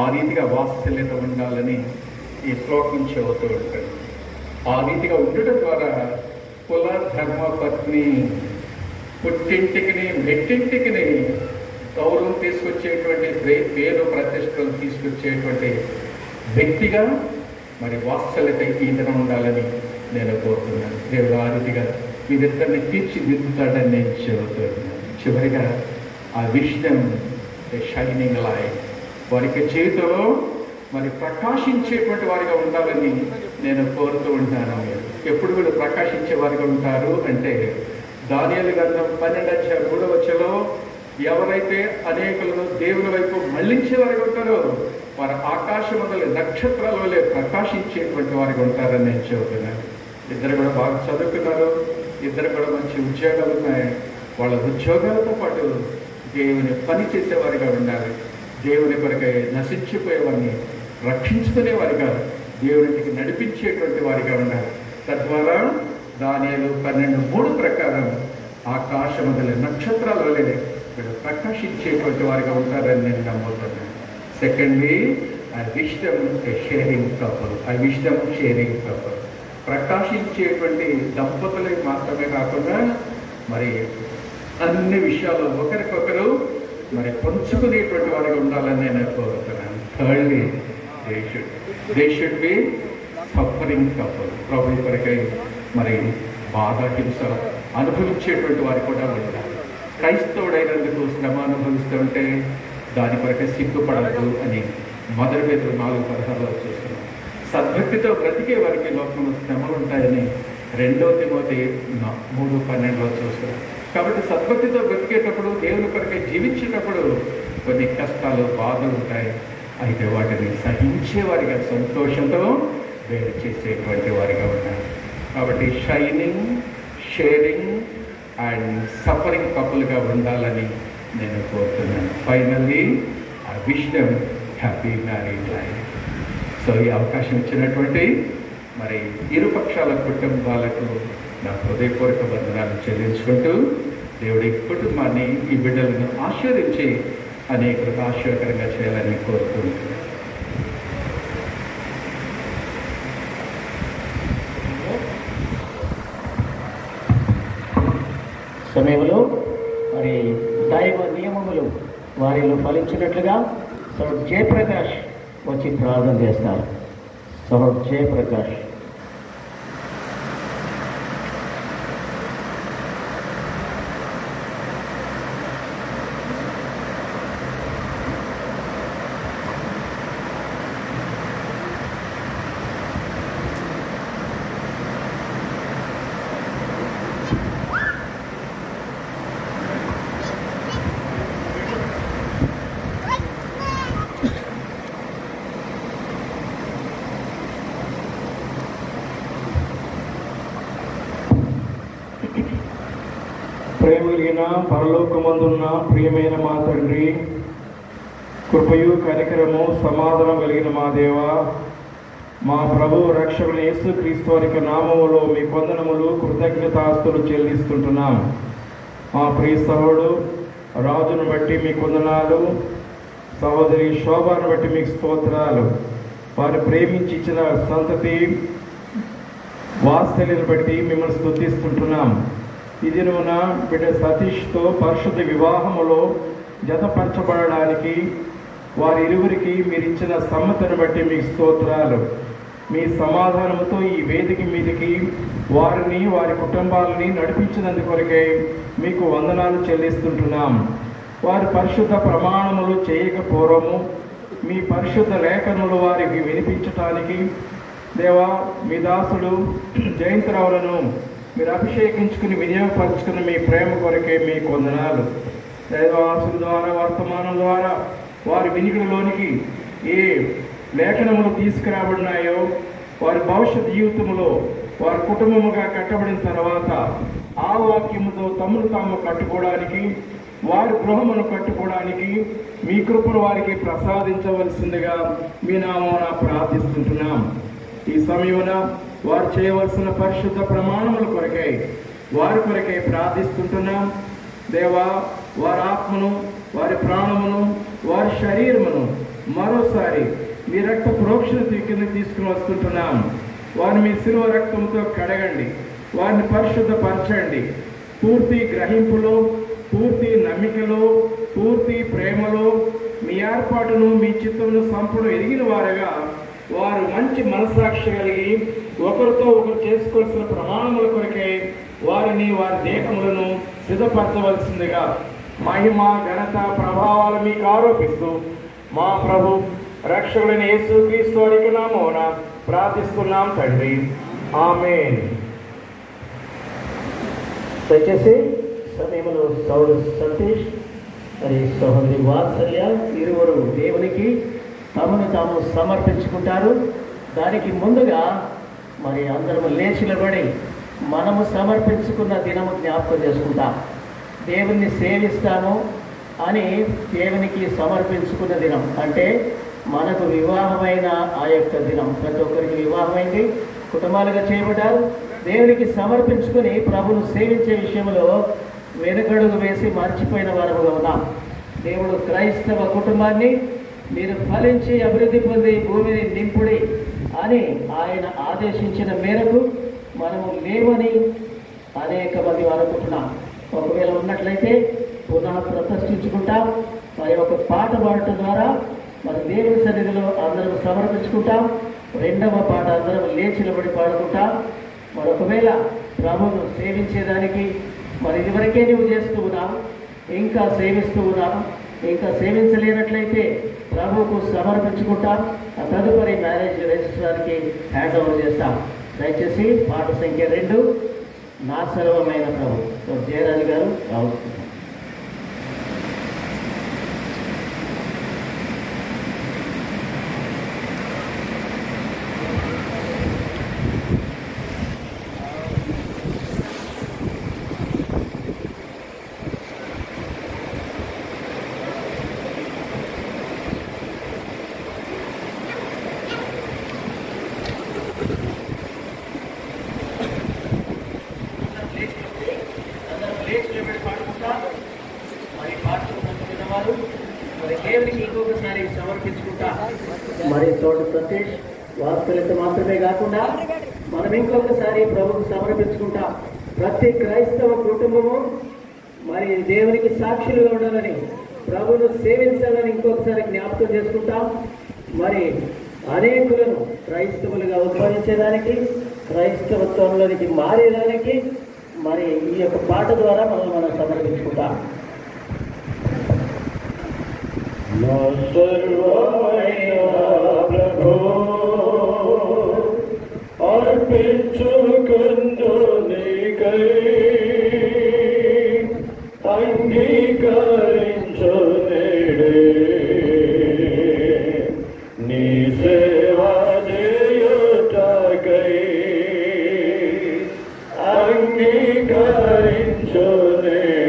ఆ రీతిగా వాత్సల్యత ఉండాలని ఈ శ్లోకం చెబుతూ ఉంటుంది. ఆ రీతిగా ఉండడం ద్వారా కుల ధర్మ పత్ని, పుట్టింటికి మెట్టింటికి గౌరవం తీసుకొచ్చేటువంటి, పేరు ప్రతిష్టలు తీసుకొచ్చేటువంటి వ్యక్తిగా మరి వాత్సల్యత ఈతన ఉండాలని నేను కోరుతున్నాను. దేవుడు ఆ రీతిగా వీరిద్దరిని తీర్చిదిద్దుతాడని నేను చెబుతున్నాను. చివరిగా ఆ విషయం షైనింగ్ లైట్, వారికి జీవితంలో మరి ప్రకాశించేటువంటి వారిగా ఉండాలని నేను కోరుతూ ఉంటాను. ఎప్పుడు వీళ్ళు ప్రకాశించే వారిగా ఉంటారు అంటే దానియేలు గ్రంథం 12:3 ఎవరైతే అనేకులను దేవుని వైపు మళ్లించే వారిగా ఉంటారో వారు ఆకాశమందలి నక్షత్రాల వల్లే ప్రకాశించేటువంటి వారిగా ఉంటారని నేను చెబుతున్నాను. ఇద్దరు కూడా బాగా చదువుకున్నారు, ఇద్దరు కూడా మంచి ఉద్యోగాలు ఉన్నాయి. వాళ్ళ ఉద్యోగాలతో పాటు దేవుని పని చేసేవారిగా ఉండాలి. దేవుని కొరకై నశించిపోయేవారిని రక్షించుకునేవారిగా, దేవునికి నడిపించేటువంటి వారిగా ఉండాలి. తద్వారా దానియేలు 12:3 ప్రకారం ఆకాశమందలి నక్షత్రాల వల్లే వీళ్ళు ప్రకాశించేటువంటి వారిగా ఉంటారని నేను నమ్ముతున్నాను. Secondly, I wish them a shining couple. I wish them shining couple. ప్రకాశించేటువంటి దంపతులే మాత్రమే కాకుండా మరి అన్ని విషయాలు ఒకరికొకరు మరి పంచుకునేటువంటి వారిగా ఉండాలని నేను కోరుతున్నాను. Thirdly, they should be suffering couple. ప్రభు కొరకై మరి బాధ హింస అనుభవించేటువంటి వారు కూడా ఉండాలి. క్రైస్తవుడైనందుకు శ్రమ అనుభవిస్తుంటే దాని కొరకే సిగ్గుపడద్దు అని మొదటి పేతురు 4:16 చూస్తున్నాం. సద్భక్తితో బ్రతికే వారికి లోకంలో శ్రమలు ఉంటాయని 2 తిమోతి 3:12 చూస్తున్నాం. కాబట్టి సద్భక్తితో బ్రతికేటప్పుడు, దేవుని కొరకే జీవించేటప్పుడు కొన్ని కష్టాలు, బాధలు ఉంటాయి. అయితే వాటిని సహించేవారిగా, సంతోషంతో వేరు చేసేటువంటి వారిగా ఉంటారు. కాబట్టి షైనింగ్, షేరింగ్ అండ్ సఫరింగ్ కపుల్గా ఉండాలని నేను కోరుతున్నాను. Finally I wish them happy married life. So ఈ అవకాశం ఇచ్చినటువంటి మరి ఇరుపక్షాల కుటుంబాలకు నా హృదయపూర్వక వందనాలు చెల్లించుకుంటూ దేవుడి కుటుంబాన్ని, ఈ బిడ్డలను ఆశీర్వదించి అనేకులకు ఆశీర్వకరంగా చేయాలని కోరుకుంటున్నాను. సమయంలో మరి దైవ నియమములు వారిలో ఫలించినట్లుగా సౌడ్ జయప్రకాష్ వచ్చి ప్రార్థన చేస్తారు. సౌడ్ జయప్రకాష్. ప్రేమ కలిగిన పరలోకమందున్న ప్రియమైన మా తండ్రి, కృపయు కనికరము సమాధానం కలిగిన మా దేవ, మా ప్రభు రక్షకుని యేసుక్రీస్తు వారి నామములో మీ వందనములు కృతజ్ఞతాస్తులు చెల్లిస్తుంటున్నాం. మా ప్రియ సహోడు రాజును బట్టి మీకు వందనాలు, సహోదరి శోభాను బట్టి మీకు స్తోత్రాలు. వారు ప్రేమించి ఇచ్చిన సంతతి వాత్సల్యను బట్టి మిమ్మల్ని స్తుతిస్తుంటున్నాం. ఈ దినమున బిడ్డ సతీష్తో పరిశుద్ధ వివాహములో జతపరచబడడానికి వారి ఇరువురికి మీరు ఇచ్చిన సమ్మతిని బట్టి మీకు స్తోత్రాలు. మీ సమాధానముతో ఈ వేదిక మీదకి వారిని వారి కుటుంబాలని నడిపించినందుకొరకే మీకు వందనాలు చెల్లిస్తుంటున్నాం. వారి పరిశుద్ధ ప్రమాణములు చేయకపోవడము మీ పరిశుద్ధ లేఖనములు వారికి వినిపించటానికి దేవా మీ దాసుడు జయంతరావులను మీరు అభిషేకించుకుని వినియోగపరుచుకుని మీ ప్రేమ కొరకే మీకు వందనాలు. దైవవాసుల ద్వారా వర్తమానం ద్వారా వారి వినికిడిలోనికి ఏ లేఖనములు తీసుకురాబడినాయో వారి భవిష్యత్ జీవితంలో వారి కుటుంబముగా కట్టబడిన తర్వాత ఆ వాక్యముతో తమను తాము కట్టుకోవడానికి, వారి గృహమును కట్టుకోవడానికి మీ కృపను వారికి ప్రసాదించవలసిందిగా మీ నామమున ప్రార్థిస్తుంటున్నాం. ఈ సమయమున వారు చేయవలసిన పరిశుద్ధ ప్రమాణముల కొరకై వారి కొరకై ప్రార్థిస్తుంటున్నాం. దేవా, వారి ఆత్మను, వారి ప్రాణమును, వారి శరీరమును మరోసారి మీ రక్త ప్రోక్షణ కిందకి తీసుకుని వస్తుంటున్నాం. వారిని మీ శిలువ రక్తంతో కడగండి, వారిని పరిశుద్ధపరచండి. పూర్తి గ్రహింపులో, పూర్తి నమ్మికలో, పూర్తి ప్రేమలో మీ ఏర్పాటును, మీ చిత్తమును సంపూర్ణ ఎరిగిన వారుగా వారు మంచి మనస్సాక్షి కలిగి ఒకరితో ఒకరు చేసుకోవాల్సిన ప్రమాణముల కొరకై వారిని, వారి దేహములను సిద్ధపరచవలసిందిగా మహిమ, ఘనత, ప్రభావాలు మీకు ఆరోపిస్తూ మా ప్రభు రక్షకుడైన యేసుక్రీస్తు వారి నామమున ప్రార్థిస్తున్నాం తండ్రి, ఆమేన్. దయచేసి సమయంలో సౌడు సతీష్ మరి సహోదరి వాత్సల్య ఇరువురు దేవునికి తమను తాము సమర్పించుకుంటారు. దానికి ముందుగా మరి అందరము లేచి నిలబడి మనము సమర్పించుకున్న దినము జ్ఞాపకం చేసుకుంటాం. దేవుణ్ణి సేవిస్తాము అని దేవునికి సమర్పించుకున్న దినం అంటే మనకు వివాహమైన ఆ యొక్క దినం. ప్రతి ఒక్కరికి వివాహమైంది, కుటుంబాలుగా చేయబడ్డారు. దేవునికి సమర్పించుకుని ప్రభును సేవించే విషయంలో వెనుకడుగు వేసి మర్చిపోయిన వారముగా ఉన్నాం. దేవుడు క్రైస్తవ కుటుంబాన్ని మీరు ఫలించి అభివృద్ధి పొంది భూమిని నింపుడి అని ఆయన ఆదేశించిన మేరకు మనము లేవని అనేక మంది అనుకుంటున్నాం. ఒకవేళ ఉన్నట్లయితే పునః ప్రతిష్ఠించుకుంటాం. మరి ఒక పాట పాడటం ద్వారా మరి దేవుని సన్నిధిలో అందరం సమర్పించుకుంటాం. రెండవ పాట అందరం లేచి నిలబడి పాడుకుంటాం. మరొకవేళ ప్రభువును సేవించేదానికి మరి ఇదివరకే నువ్వు చేస్తూ ఉన్నాం, ఇంకా సేవిస్తూ ఉన్నాం, ఇంకా సేవించలేనట్లయితే ప్రభువుకు సమర్పించుకుంటాం. ఆ తదుపరి మ్యారేజ్ రిజిస్ట్రార్కి హ్యాండ్ ఓవర్ చేస్తాం. దయచేసి పాట సంఖ్య 2 నా సర్వమైన ప్రభు జయరాజు గారు రావచ్చు. మరి తోట సతీష్ వాత్సల్యత మాత్రమే కాకుండా మనం ఇంకొకసారి ప్రభుకు సమర్పించుకుంటాం. ప్రతి క్రైస్తవ కుటుంబము మరి దేవునికి సాక్షులుగా ఉండాలని, ప్రభును సేవించాలని ఇంకొకసారి జ్ఞాపకం చేసుకుంటాం. మరి అనేకులను క్రైస్తవులుగా ఉద్భవించేదానికి, క్రైస్తవత్వంలోనికి మారేదానికి మరి ఈ యొక్క పాట ద్వారా మనం సమర్పించుకుంటాం. నా సర్వమైన ప్రభు అర్పించుకుందు నీకై అంగీకరించు నేడే నీ సేవ చేయుటకై అంగీకరించు నేడే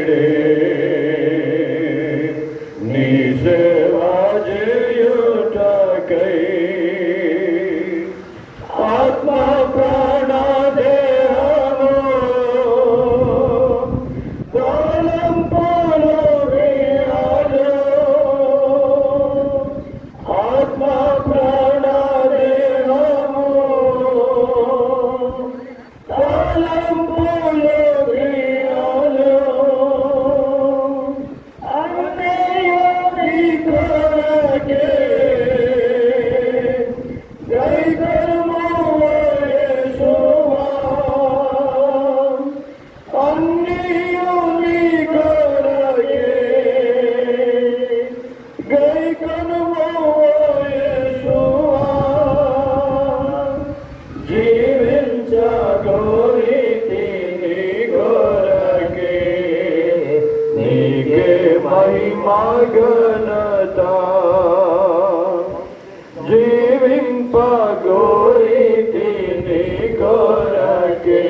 ఘనత జీవింపగోరితి నీ కొరకే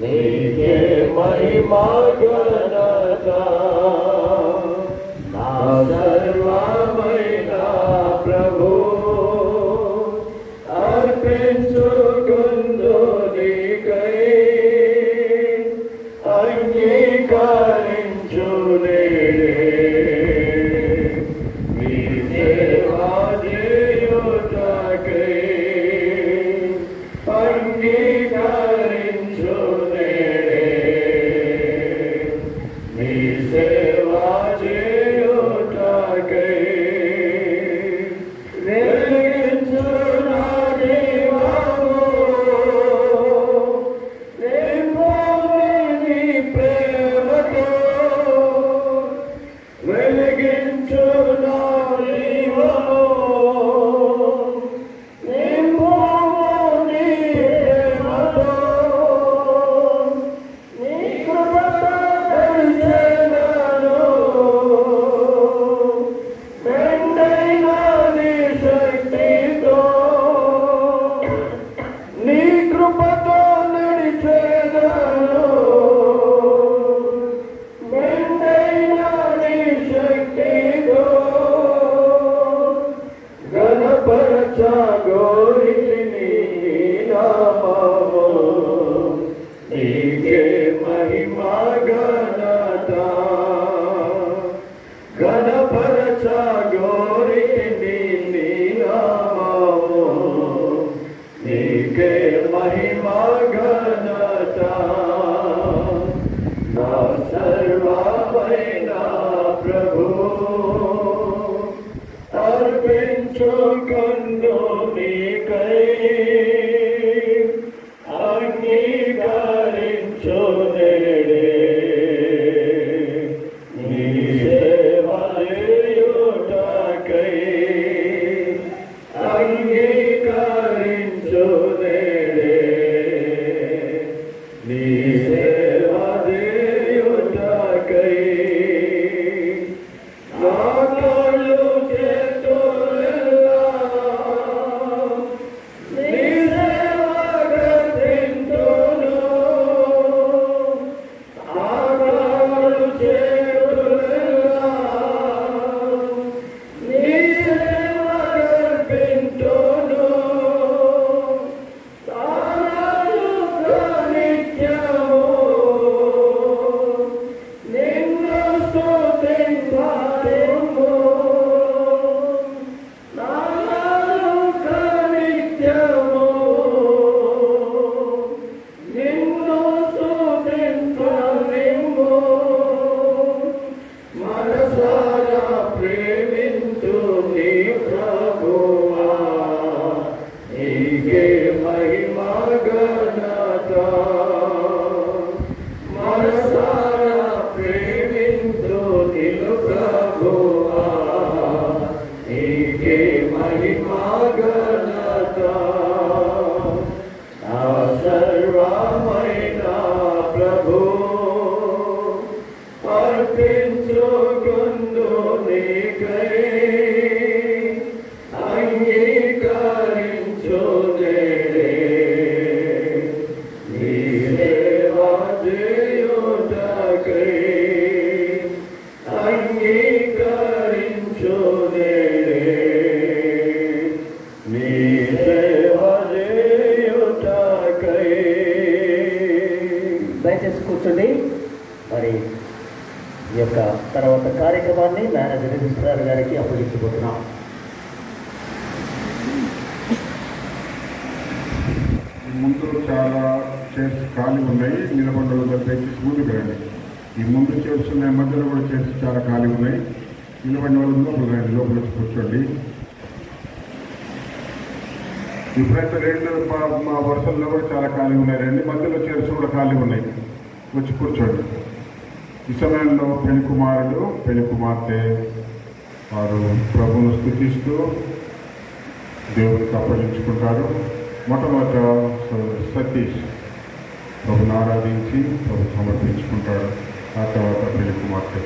నీకే మహిమా ఘనత నా సర్వమైన ప్రభు అర్పించుకుందు నీకై అంగీకరించు నేడే మీ సేవా చేయుటకై అంగీకరించు నేడే మీ సేవా చేయుటకై వెలిగించు నా దీపము నింపుని నీ ప్రేమతో వెలిగించు నా దీపము నింపుని ప్రేమతో నీ కృపతో పరిచయను మెండైన నీ శక్తితో నీ కృపతో నడిచేదను మెండైన నీ శక్తితో గణపరచగోరితి నీ నామము నీకే మహిమా ఘనత గణపరచగోరితి నీ నామము నీకే మహిమా ఘనత నా సర్వమైన ప్రభు అర్పించుకుందు నీకై అంగీకరించు నేడే నీ సేవ చేయుటకై అంగీకరించు నేడే నీ సేవ చేయుటకై నా కళ్ళు చేతులెల్లా నీ సేవ గతింతును నా కళ్ళు చేతులెల్లా నీ సేవ గతింతును తారాలు నిత్యము నిన్ను స్తుతింపదెము తారాలు నిత్యము నిన్ను స్తుతింపదెము మనసారా ప్రేమింతు నీ ప్రభువా నీకే మహిమా ఘనత మనసారా ప్రేమింతు నిన్ను ప్రభువా నీకే మహిమా ఘనత నా సర్వమైన ప్రభు అర్పించుకుందు నీకై అంగీకరించు నేడే నీ సేవ చేయుటకై అంగీకరించు నేడే నీ సేవ చేయుటకై. దయచేసి కూర్చోండి. మరి ఈ యొక్క తర్వాత కార్యక్రమాన్ని మేనేజర్ రిజిస్ట్రార్ గారికి అప్పగించబోతున్నాం. ముందు చాలా చైర్స్ ఖాళీ ఉన్నాయి. నిలబడ్డలు దయచేసి ముందుకు రండి. ఈ ముందు చైర్స్ ఉన్నాయి, మధ్యలో కూడా చైర్స్ చాలా ఖాళీ ఉన్నాయి. నిలబడిన వాళ్ళు లోపల రండి, లోపల వచ్చి కూర్చోండి. ఇప్పుడైతే రెండు మా వరుసల్లో కూడా చాలా ఖాళీ ఉన్నాయి. రెండు మధ్యలో చైర్స్ కూడా ఖాళీ ఉన్నాయి, వచ్చి కూర్చోండి. ఈ సమయంలో పెళ్లి కుమారుడు పెళ్లి కుమార్తె వారు ప్రభువును స్తుతిస్తూ దేవునికి అప్పగించుకుంటారు. మొట్టమొదట సతీష్ ప్రభుని ఆరాధించి ప్రభు సమర్పించుకుంటాడు. ఆ తర్వాత పెళ్లి కుమార్తె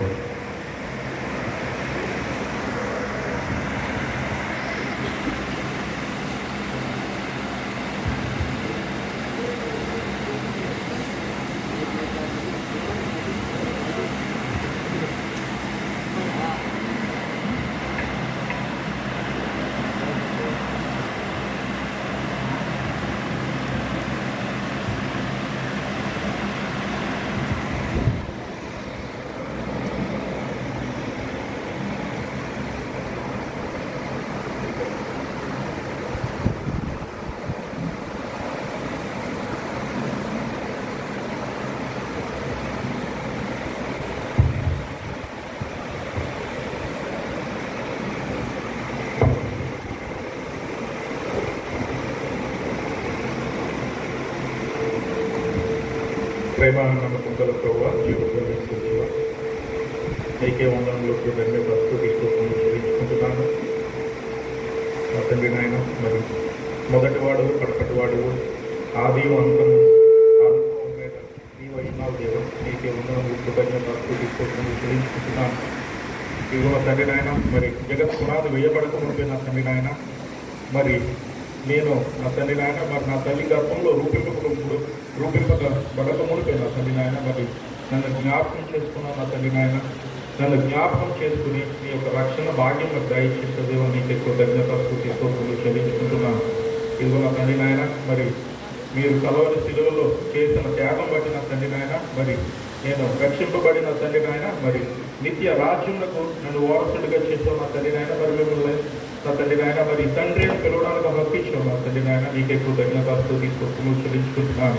ప్రేమ నమ్మకం గల ప్రభువా, జీవుడుగా దేవా, నీకే వందనములు ధన్యవాదాలు చెల్లించుకుంటున్నాను. మా తండ్రి నాయన, మరి మొదటివాడు కడపటివాడు ఆది అంతము నీవైనావు దేవా, నీకే వందనములు ధన్యవాదాలు చెల్లించుకుంటున్నాను. ఇదిగో తండ్రి నాయన, మరి జగత్ పునాది వేయబడకముందే నా తండ్రి నాయన, మరి నేను నా తండ్రి నాయన, మరి నా తల్లి గర్భంలో రూపింపబడకముందే నా తండ్రి నాయన, మరి నన్ను జ్ఞాపకం చేసుకున్నాను. నా తండ్రి నాయన, నన్ను జ్ఞాపకం చేసుకుని నీ యొక్క రక్షణ భాగ్యం నాకు దయచేసే దేవా, నీకు ఎక్కువ ధన్యవాదాలు చెల్లించుకుంటున్నాను. ఇదిగో నా తండ్రి నాయన, మరి మీరు కలవరి శిలువలో చేసిన త్యాగం బట్టి నా తండ్రి నాయన, మరి నేను రక్షింపబడిన తండ్రి నాయన, మరి నిత్య రాజ్యములకు నన్ను వారసుడిగా చేసావు నా తండ్రి నాయన. మరి మిమ్మల్ని నా తండ్రి నాయన, మరి తండ్రి అని పిలవడానికి హక్కించావు నా తండ్రి నాయన, నీకు ఎక్కువ ధన్యవాదాలు చెల్లించుకుంటున్నాను.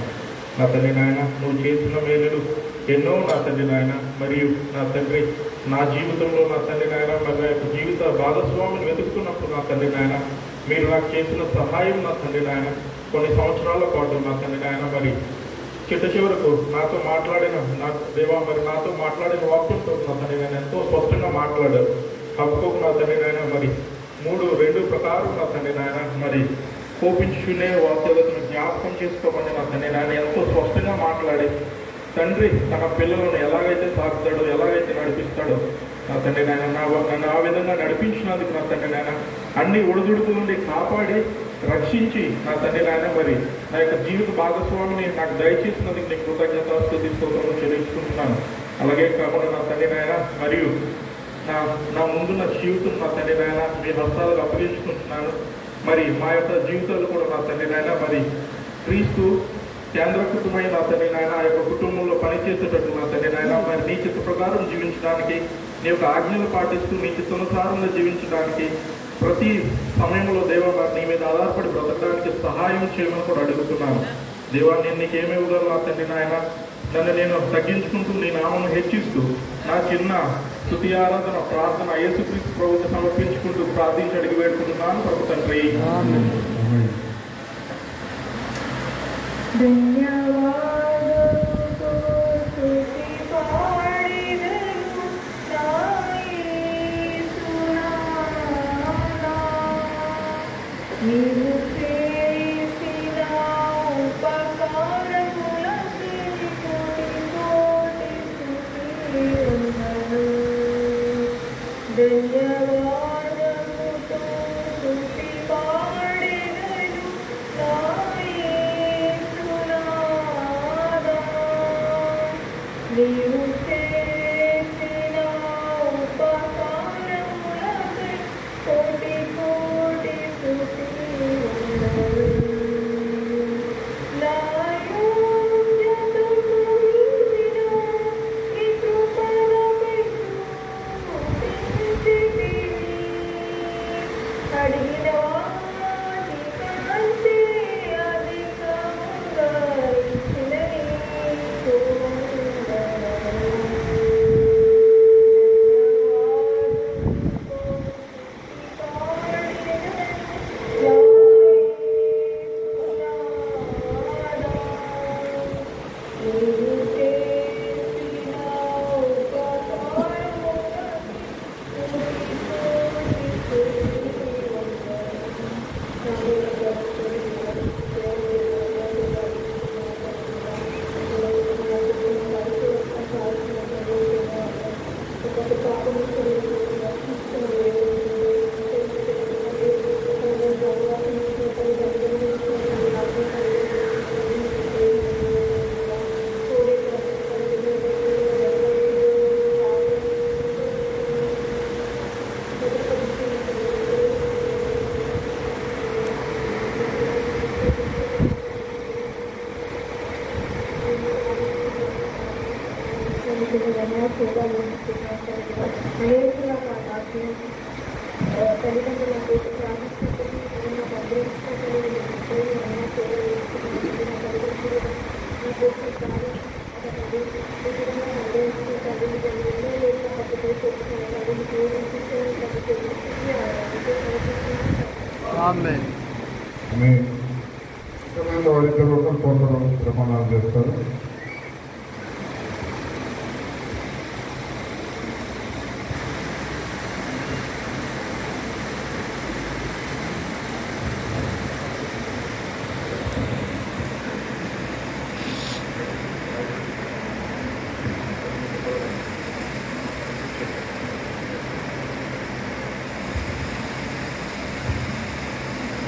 నా తండ్రి నాయన, నువ్వు చేసిన మేలులు ఎన్నో నా తండ్రి నాయన, మరియు నా తండ్రి నా జీవితంలో నా తండ్రి నాయన, మరి నా యొక్క జీవిత భాగస్వామిని వెతుకుతున్నప్పుడు నా తండ్రి నాయన, మీరు నాకు చేసిన సహాయం నా తండ్రి నాయన, కొన్ని సంవత్సరాల పాటు నా తండ్రి నాయన, మరి చిట్ట చివరకు నాతో మాట్లాడిన నా దేవా, మరి నాతో మాట్లాడిన వాక్యంతో నా తండ్రి నాయన ఎంతో స్పష్టంగా మాట్లాడారు. హక్కుకు నా తండ్రి నాయన, మరి 2 ప్రకారం నా తండ్రి నాయన, మరి కోపించుకునే వాక్యాలను జ్ఞాపకం చేసుకోమని నా తండ్రి నాయన ఎంతో స్పష్టంగా మాట్లాడి, తండ్రి తన పిల్లలను ఎలాగైతే సాగుతాడో, ఎలాగైతే నడిపిస్తాడో నా తండ్రి నాయన, నన్ను ఆ విధంగా నడిపించినందుకు నా తండ్రి నాయన, అన్ని ఒడిదుడుకుల నుండి కాపాడి రక్షించి నా తండ్రి నాయన, మరి నా యొక్క జీవిత భాగస్వామిని నాకు దయచేసినందుకు నీకు కృతజ్ఞతాస్తుతిస్తోత్రములు చెల్లించుకుంటున్నాను. అలాగే కాకుండా నా తండ్రి నాయన, మరియు నా ముందున్న జీవితం నా తండ్రి నాయన మీ హస్తాలకు అప్పగించుకుంటున్నాను. మరి మా యొక్క జీవితాలు కూడా నా తండ్రి నాయన, మరి క్రీస్తు కేంద్రకృతమైన నా తండ్రి నాయన, ఆ యొక్క కుటుంబంలో పనిచేసేటట్టు నా తండ్రి నాయన, మరి నీ చిత్త ప్రకారం జీవించడానికి, నీ యొక్క ఆజ్ఞలు పాటిస్తూ నీ చిత్తానుసారంగా జీవించడానికి, ప్రతి సమయంలో దేవా మరి నీ మీద ఆధారపడి బ్రతకడానికి సహాయం చేయమని కూడా అడుగుతున్నాను. దేవా, నేను నీకేమి ఇవ్వగలను నా తండ్రి నాయన, నన్ను నేను తగ్గించుకుంటూ నీ నామను హెచ్చిస్తూ నా చిన్న స్తుతి ఆరాధన ప్రార్థన యేసుక్రీస్తు ప్రభువుకు సమర్పించుకుంటూ ప్రార్థించి అడిగి వేడుకుంటున్నాను ప్రభు తండ్రి. వాళ్ళిద్దరు ఒకరు కొందరు ప్రమాణాలు చేస్తారు.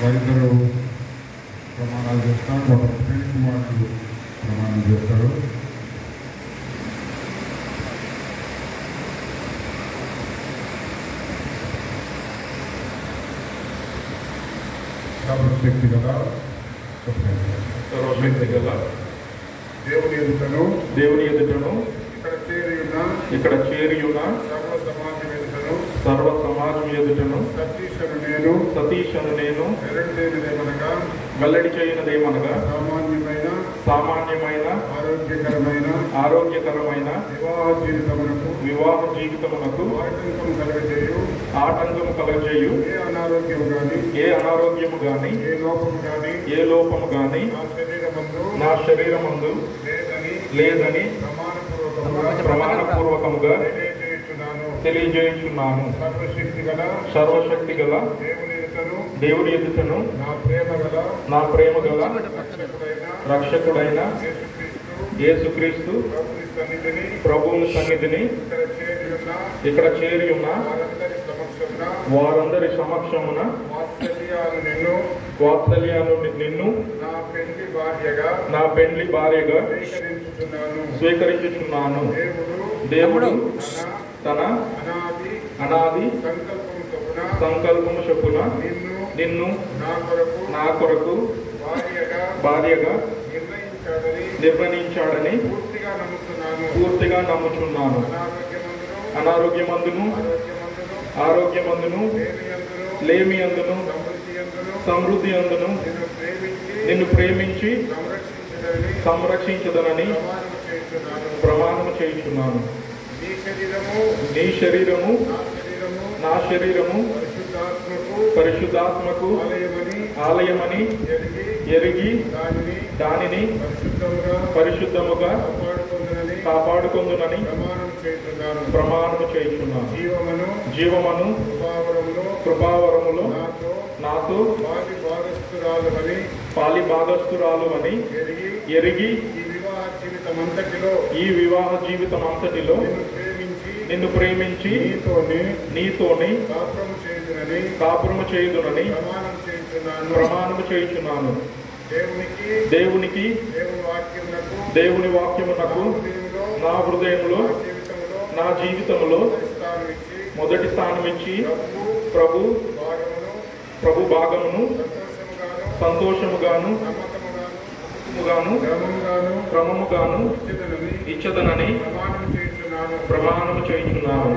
వారిద్దరూ ప్రమాణాలు చేస్తారు. ఒక పెళ్లి కుమారుడు ప్రమాణం చేస్తారు. సర్వశక్తి గల దేవుని ఎదుటను ఇక్కడ చేరియున్న సర్వ సమాజం ఎదుటను సతీషను నేను వెల్లడి చేయనదేమనగా సామాన్యమైన ఆరోగ్యకరమైన వివాహ జీవితమునకు ఆటంకము కలగజేయు ఏ అనారోగ్యము గాని ఏ లోపము గాని నా శరీరమందు లేదని ప్రమాణపూర్వకముగా తెలియజేయుచున్నాను. సర్వశక్తి గల దేవుని ఎదుటను నా ప్రేమ గల రక్షకుడైన యేసుక్రీస్తు ప్రభువుని సన్నిధిని ఇక్కడ చేరి ఉన్న వారందరి సమక్షమున వాత్సల్యాలు నిన్ను నా పెండ్లి భార్యగా స్వీకరించుచున్నాను. దేవుడు తన అనాది సంకల్పము చొప్పున నిన్ను నా కొరకు భార్యగా నిర్ణయించాడని పూర్తిగా నమ్ముచున్నాను. అనారోగ్యమందును ఆరోగ్యమందును లేమి అందును సమృద్ధి అందును నిన్ను ప్రేమించి సంరక్షించదనని ప్రమాణము చేయుచున్నాను. నీ శరీరము నా శరీరము పరిశుద్ధాత్మకు ఆలయమని ఎరిగి దానిని పరిశుద్ధముగా కాపాడుకొందునని ప్రమాణము చేయుచున్నాను. జీవమను కృపావరములో నాతో పాలి భాగస్థురాలు అని ఎరిగి ఈ వివాహ జీవితం అంతటిలో నిన్ను ప్రేమించి నీతోని కాపురము చేయుదునని ప్రమాణము చేయుచున్నాను. దేవునికి దేవుని వాక్యమునకు నా హృదయంలో నా జీవితంలో మొదటి స్థానం ఇచ్చి ప్రభు భాగమును సంతోషముగాను క్రమముగాను ఇచ్చదనని ప్రమాణము చేయుచున్నాను.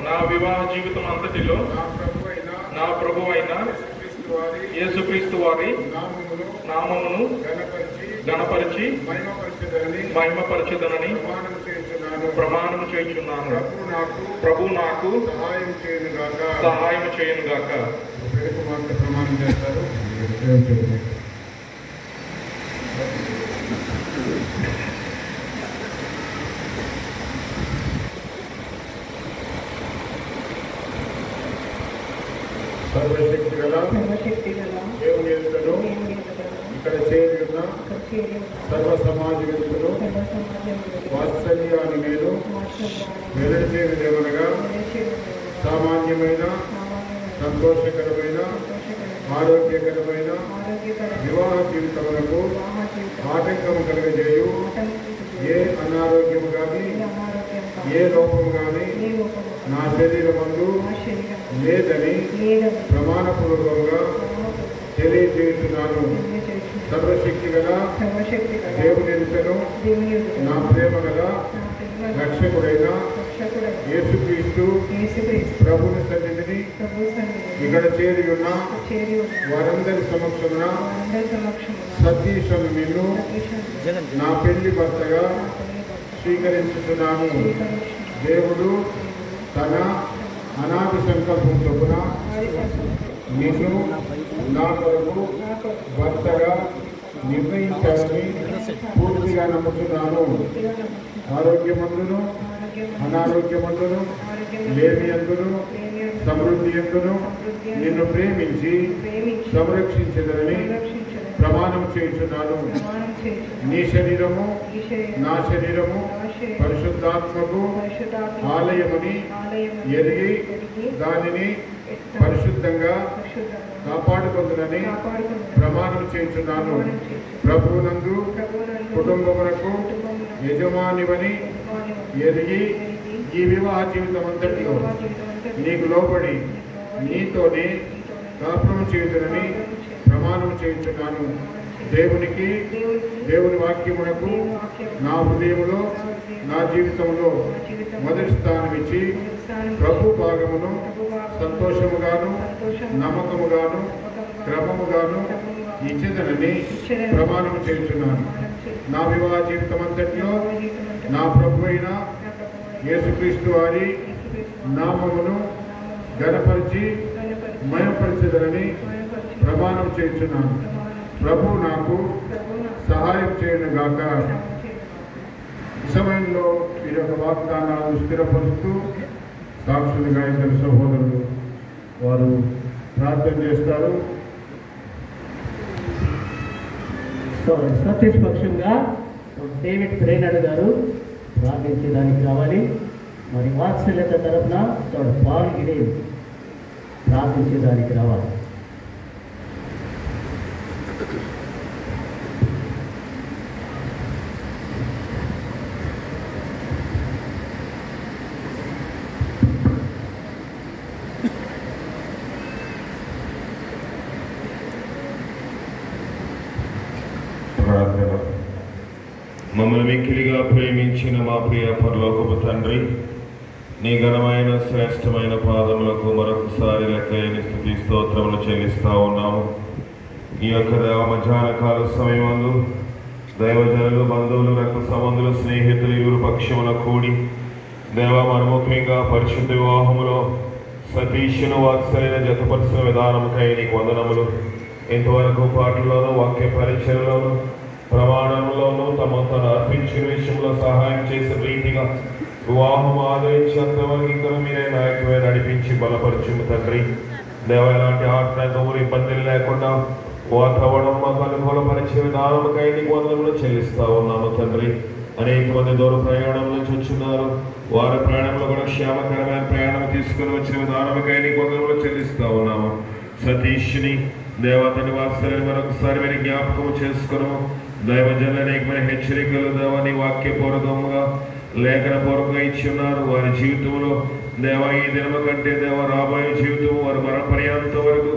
నా వివాహ జీవితం అంతటిలో నా ప్రభు అయిన యేసుక్రీస్తు వారి నామమును గణపరిచి మహిమపరచెదనని ప్రమాణము చేయుచున్నాను. ప్రభు నాకు సహాయం చేయనుగాక. ప్రమాణం చేస్తారు. సర్వశక్తి గల దేవుని ఎదుటను ఇక్కడ చేరి ఉన్న సర్వ సమాజం ఎదుటను వాత్సల్యాన్ని నేను వెల్లడి చేయనిదేమనగా సామాన్యమైన సంతోషకరమైన ఆరోగ్యకరమైన వివాహ జీవితములకు ఆటంకము కలుగజేయు ఏ అనారోగ్యము కానీ ఏ లోపము కానీ నా శరీరమందు లేదని ప్రమాణపూర్వకంగా తెలియజేస్తున్నాను. సర్వశక్తి గల దేవుని ఎదుటను నా ప్రేమ గల రక్షకుడైన యేసుక్రీస్తు ప్రభుని సన్నిధిని ఇక్కడ చేరి ఉన్న వారందరి సమక్షమున సతీషను నిన్ను నా పెళ్లి భర్తగా స్వీకరించుతున్నాను. దేవుడు తన అనాది సంకల్పం చొప్పున నిన్ను నా కొరకు భర్తగా నిర్ణయించాలని పూర్తిగా నమ్ముతున్నాను. ఆరోగ్యమందును అనారోగ్యమందును లేమి అందును సమృద్ధి అందును నిన్ను ప్రేమించి సంరక్షించదనని ప్రమాణం చేయుచున్నాను. నీ శరీరము నా శరీరము పరిశుద్ధాత్మకు ఆలయమని ఎరిగి దానిని పరిశుద్ధంగా కాపాడుకొందునని ప్రమాణం చేయుచున్నాను. ప్రభువునందు కుటుంబమునకు యజమానివని ఎరిగి ఈ వివాహ జీవితం అంతటిలో నీకు లోబడి నీతోనే కాపురం చేయుదునని ప్రమాణం చేయుచున్నాను. దేవుని వాక్యమునకు నా హృదయములో నా జీవితంలో మొదటి స్థానం ఇచ్చి ప్రభు భాగమును సంతోషముగాను నమ్మకముగాను క్రమముగాను ఇచ్చేదనని ప్రమాణం చేయుచున్నాను. నా వివాహ జీవితం అంతటిలో నా ప్రభు అయిన యేసుక్రీస్తు వారి నామమును ఘనపరిచి మయపరిచేదనని ప్రమాణం చేయుచున్నాను. ప్రభు నాకు సహాయం చేయను గాక. ఈ సమయంలో ఈ యొక్క వాగ్దానాలను స్థిరపరుస్తూ సాక్షులుగా ఇద్దరు సహోదరులు వారు ప్రార్థన చేస్తారు. సతీష్ పక్షంగా డేవిడ్ ప్రేనాడు గారు ప్రార్థించడానికి రావాలి. మరి వాత్సల్యత తరఫున పాల్ గిడే ప్రార్థించడానికి రావాలి. మమ్మల్ని మిక్కిలిగా ప్రేమించిన మా ప్రియ పరలోకపు తండ్రి, నీ ఘనమైన శ్రేష్టమైన పాదములకు మరొకసారి లెక్కలేని స్తుతి స్తోత్రములు చెల్లిస్తా ఉన్నాము. ఈ యొక్క మధ్యాహ్న కాల సమయమందు దైవజనులు, బంధువులు, రక్త సంబంధులు, స్నేహితులు ఇరువురు పక్షమున కూడి దేవ మనముఖ్యంగా పరిశుద్ధ వివాహములో సతీష్ను వాత్సల్యన జతపరిచిన విధానముకై నీకు వందనములు. ఇంతవరకు పాటల్లోనూ వాక్య పరిచయలోనూ ప్రమాణంలోనూ తను అర్పించిన విషయంలో సహాయం చేసిన రీతిగా వివాహం ఆదరించేంతవరకు ఇంకా మీరే నాయకువే నడిపించి బలపరచుము తండ్రి. దేవ ఇలాంటి ఆత్మీయ ఇబ్బందులు లేకుండా వాతావరణం మాకు అనుకూలపరిచే విధానముకై నీకు వందనములు చెల్లిస్తా ఉన్నాము తండ్రి. అనేక మంది దూర ప్రయాణం నుంచి వచ్చున్నారు. వారి ప్రయాణంలో కూడా క్షేమకరమైన ప్రయాణం తీసుకుని వచ్చిన విధానముకై నీకు వందనములు చెల్లిస్తా ఉన్నాము. సతీష్ని దేవతని వాత్సల్యాన్ని మరొకసారి మీరు జ్ఞాపకం చేసుకున్నాము. దైవజనులు అనేకమైన హెచ్చరికలు దేవాన్ని వాక్యపూర్వకముగా లేఖనపూర్వకంగా ఇచ్చి ఉన్నారు. వారి జీవితంలో దేవ ఈ దినము కంటే దేవ రాబోయే జీవితం వారి మరణ పర్యంత వరకు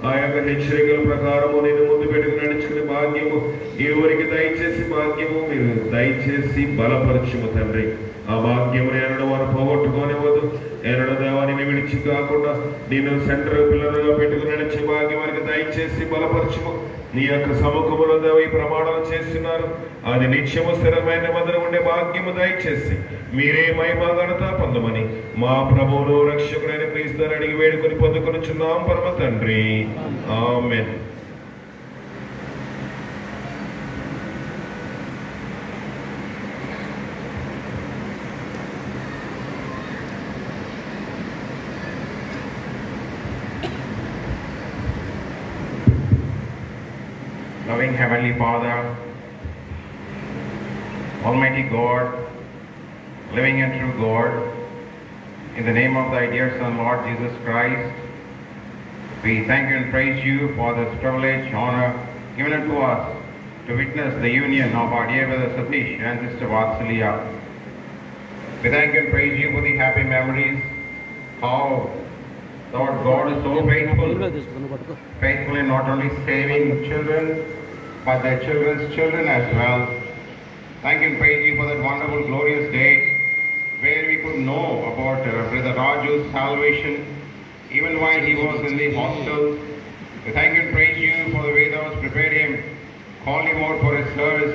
ఆ యొక్క హెచ్చరికల ప్రకారము నేను ముందు పెట్టుకుని నడుచుకునే భాగ్యము ఎవరికి దయచేసి భాగ్యము మీరు దయచేసి బలపరచుము తండ్రి. ఆ భాగ్యమును ఎన్నడూ వారు పోగొట్టుకోనివ్వదు. ఎన్నడూ దేవాన్ని విడిచి కాకుండా నేను సెంటర్ పిల్లలుగా పెట్టుకుని నడిచే భాగ్యం వారికి దయచేసి బలపరచుము. నీ యొక్క సముఖములో దేవ ఈ ప్రమాణాలు చేస్తున్నారు. అది నిత్యము స్థిరమైన మందిరం ఉండే భాగ్యము దయచేసి మీరే మహిమ ఘనత పొందమని మా ప్రభువును రక్షకుడైన క్రీస్తు అడిగి వేడుకొని పొందుకొనుచున్నాం పరమ తండ్రి. ఆమేన్. Loving Heavenly Father, Almighty God, living and true God, in the name of thy dear Son, Lord Jesus Christ, we thank you and praise you for this privilege, honor given unto us to witness the union of our dear brother Satish and sister Vatsalya. We thank you and praise you for the happy memories, how Lord God is so faithful in not only saving children, but their children's children as well. Thank you and praise you for that wonderful, glorious day where we could know about Brother Raju's salvation even while he was in the hospital. We thank you and praise you for the way thou hast prepared him, called him out for his service.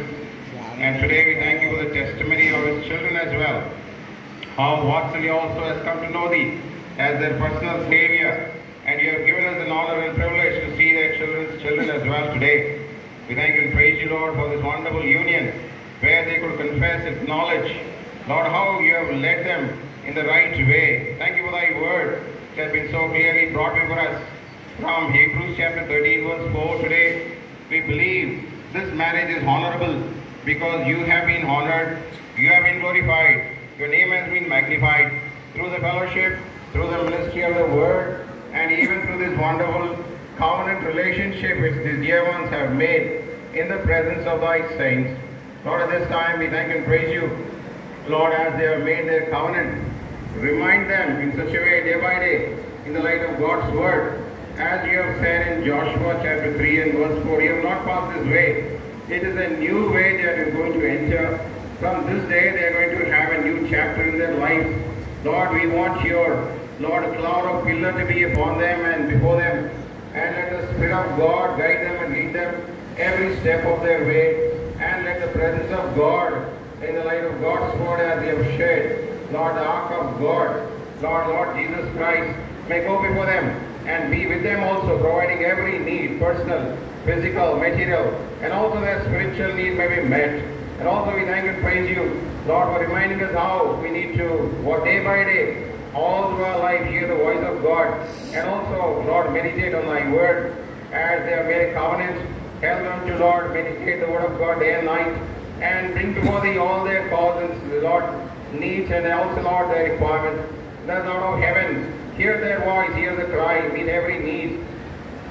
And today we thank you for the testimony of his children as well. How Vatsalya also has come to know thee as their personal Savior, and you have given us an honor and privilege to see their children's children as well today. We thank you and praise you, Lord, for this wonderful union where they could confess its knowledge. Lord, how you have led them in the right way. Thank you for thy word that has been so clearly brought before us from Hebrews chapter 13 verse 4 today. We believe this marriage is honorable because you have been honored, you have been glorified, your name has been magnified through the fellowship, through the ministry of the word, and even through this wonderful covenant relationship which these dear ones have made in the presence of thy saints. Lord, at this time we thank and praise you, Lord, as they have made their covenant. Remind them in such a way day by day in the light of God's word. As you have said in Joshua chapter 3 and verse 4, you have not passed this way. It is a new way that is going to enter. From this day they are going to have a new chapter in their lives. Lord, we want your, Lord, cloud of pillar to be upon them and before them. And let the Spirit of God guide them and lead them every step of their way. And let the presence of God in the light of God's word as they have shared, Lord, the ark of God, Lord Jesus Christ, may go before them and be with them also, providing every need, personal, physical, material, and also their spiritual need may be met. And also we thank and praise you, Lord, for reminding us how we need to, what day by day, all through our life, hear the voice of God, and also, Lord, meditate on thy word as they have made a covenant. Help them to, Lord, meditate the word of God day and night, and bring before thee all their causes, Lord, needs, and also, Lord, their requirements. Let Lord of heaven hear their voice, hear the cry, meet every need.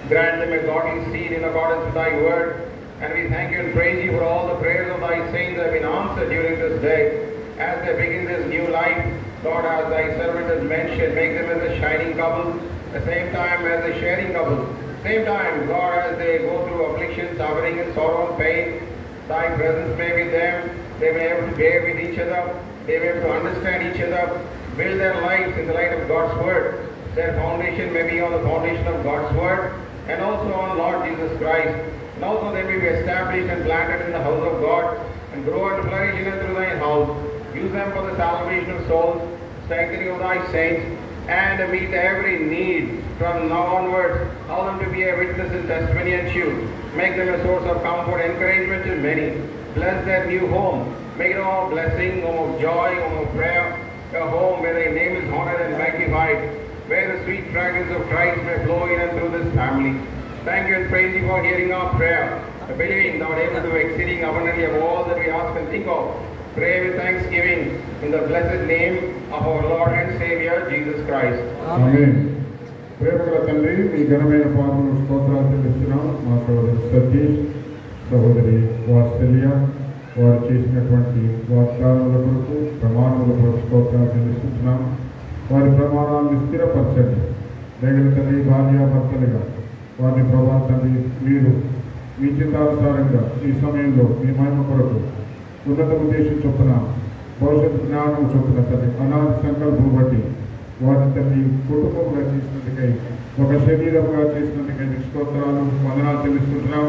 Grant them a godly seed in accordance with thy word. And we thank you and praise you for all the prayers of thy saints that have been answered during this day. As they begin this new life, Lord, as thy servant has mentioned, make them as a shining couple, at the same time as a sharing couple. Same time, Lord, as they go through affliction, suffering, and sorrow and pain, thy presence may be with them. They may be able to bear with each other. They may be able to understand each other. Build their lives in the light of God's word. Their foundation may be on the foundation of God's word and also on Lord Jesus Christ. And also they may be established and planted in the house of God and grow and flourish in and through thy house. Use them for the salvation of souls, strengthening of thy saints, and meet every need from now onwards. Allow them to be a witness and testimony unto you. Make them a source of comfort, encouragement to many. Bless their new home. Make it all a blessing, home of joy, home of prayer, a home where thy name is honored and magnified, where the sweet fragrance of Christ may flow in and through this family. Thank you and praise you for hearing our prayer, believing thou art able to do exceeding abundantly of all that we ask and think of. Pray with thanksgiving in the blessed name of our Lord and Savior, Jesus Christ. Amen. ప్రేమగల తండ్రి మీ ఘనమైన పాదములు స్తోత్రాలు చెల్లిస్తున్నాం. మా సోదరు సతీష్, సహోదరి వాత్సల్య, వారు చేసినటువంటి వాగ్దానాల కొరకు, ప్రమాణముల కొరకు స్తోత్రాలు చెల్లిస్తున్నాం. వారి ప్రమాణాలను స్థిరపరచండి. దగ్గర తండ్రి భార్యాభర్తలుగా వారిని ప్రభా తండ్రి మీరు మీ చిత్తానుసారంగా ఈ సమయంలో మీ మహిమ కొరకు ఉన్నత ఉద్దేశం చొప్పున భవిష్యత్ జ్ఞానం చొప్పున తండ్రి అనాది సంకల్పం బట్టి వారిని తండ్రి కుటుంబంగా చేసినందుకై, ఒక శరీరంగా చేసినందుకై మీకు స్తోత్రాలు, వందనాలు చెల్లిస్తుంటున్నాం.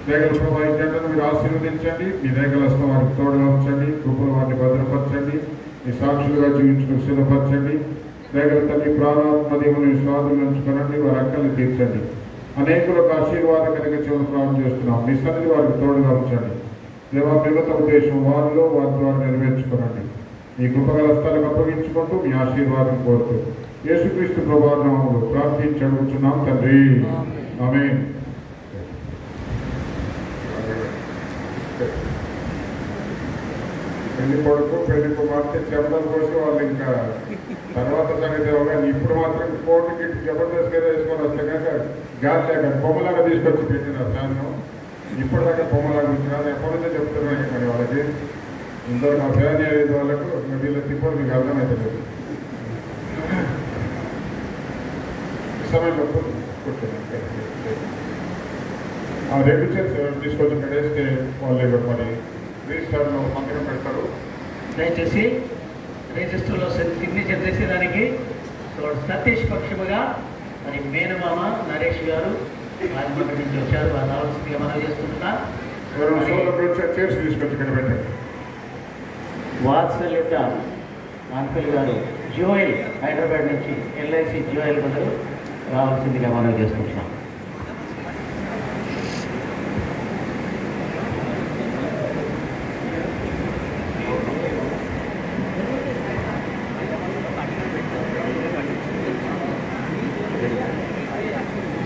దేగల ప్రభా ఈ జంటను మీరు ఆశీర్వదించండి. మీ దేగల హస్తం వారికి తోడుగా ఉంచండి. కృపలు వారిని భద్రపరచండి. మీ సాక్షులుగా జీవించడం సిద్ధపరచండి. దేగల తండ్రి ప్రాణాత్మ దేవుని స్వాధీనం ఉంచుకోనండి. వారి అక్కల్ని తీర్చండి. అనేకులకు ఆశీర్వాదకరంగా చివరి ప్రారంభం చేస్తున్నాం. మీ సన్నిధి వారికి తోడుగా ఉంచండి. దేవా ఉన్నత ఉద్దేశం వారిలో వారి ద్వారా నెరవేర్చుకోనండి. మీ కృపగల స్థలకు అప్పగించుకుంటూ మీ ఆశీర్వాదం కోరుతూ యేసుక్రీస్తు ప్రభువు నామములో ప్రార్థించి అడుగుతున్నాం తండ్రి. ఆమేన్. పెళ్లి కొడుకు పెళ్లి కుమార్తె చెమటలు కోసి వాళ్ళు ఇంకా తర్వాత సంగతి కానీ ఇప్పుడు మాత్రం కోర్టుకి జబర్దస్త్గా వేసుకొని వస్తే కనుక గాలి లేక బొమ్మలాగా తీసుకొచ్చి పెట్టినారు దాన్ని. ఇప్పుడు దాకా బొమ్మలాగా వచ్చినారు. ఎప్పటి నుంచో చెప్తున్నాను మరి వాళ్ళకి ఇందులో నా ఫ్యాన్ అయ్యేది వాళ్ళకు వీళ్ళ తిప్పుడు మీకు అర్థమవుతుంది. సమయంలో కూర్చోండి. ఆ రెండు చర్చ తీసుకొచ్చి పెట్టేస్తే వాళ్ళు మరి రిజిస్టర్లో మందిరం పెడతారు. దయచేసి రిజిస్టర్లో సిగ్నేచర్ చేసేదానికి సతీష్ పక్షముగా మరి మేనమామ నరేష్ గారు రాజమండ్రి నుంచి వచ్చారు. వారు రావాల్సిందిగా మనం చేసుకుంటున్నాం. చైర్స్ తీసుకొచ్చి ఇక్కడ పెట్టండి. వాత్సల్యత అంకుల్ గారు జోయల్ హైదరాబాద్ నుంచి ఎల్ఐసి జోయల్ బదులు రావాల్సిందిగా మనం చేసుకుంటున్నాం.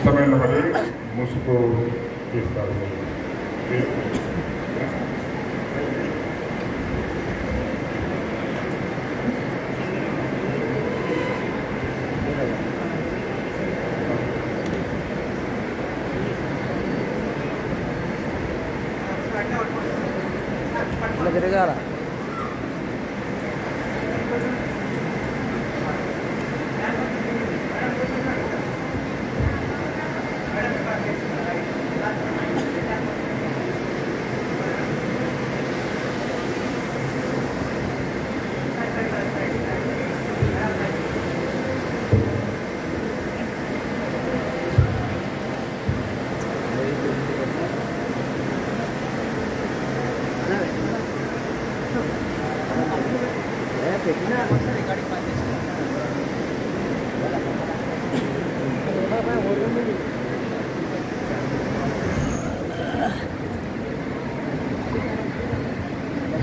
సమయంలో మరి ముసుగు తీస్తారు. తిరగాల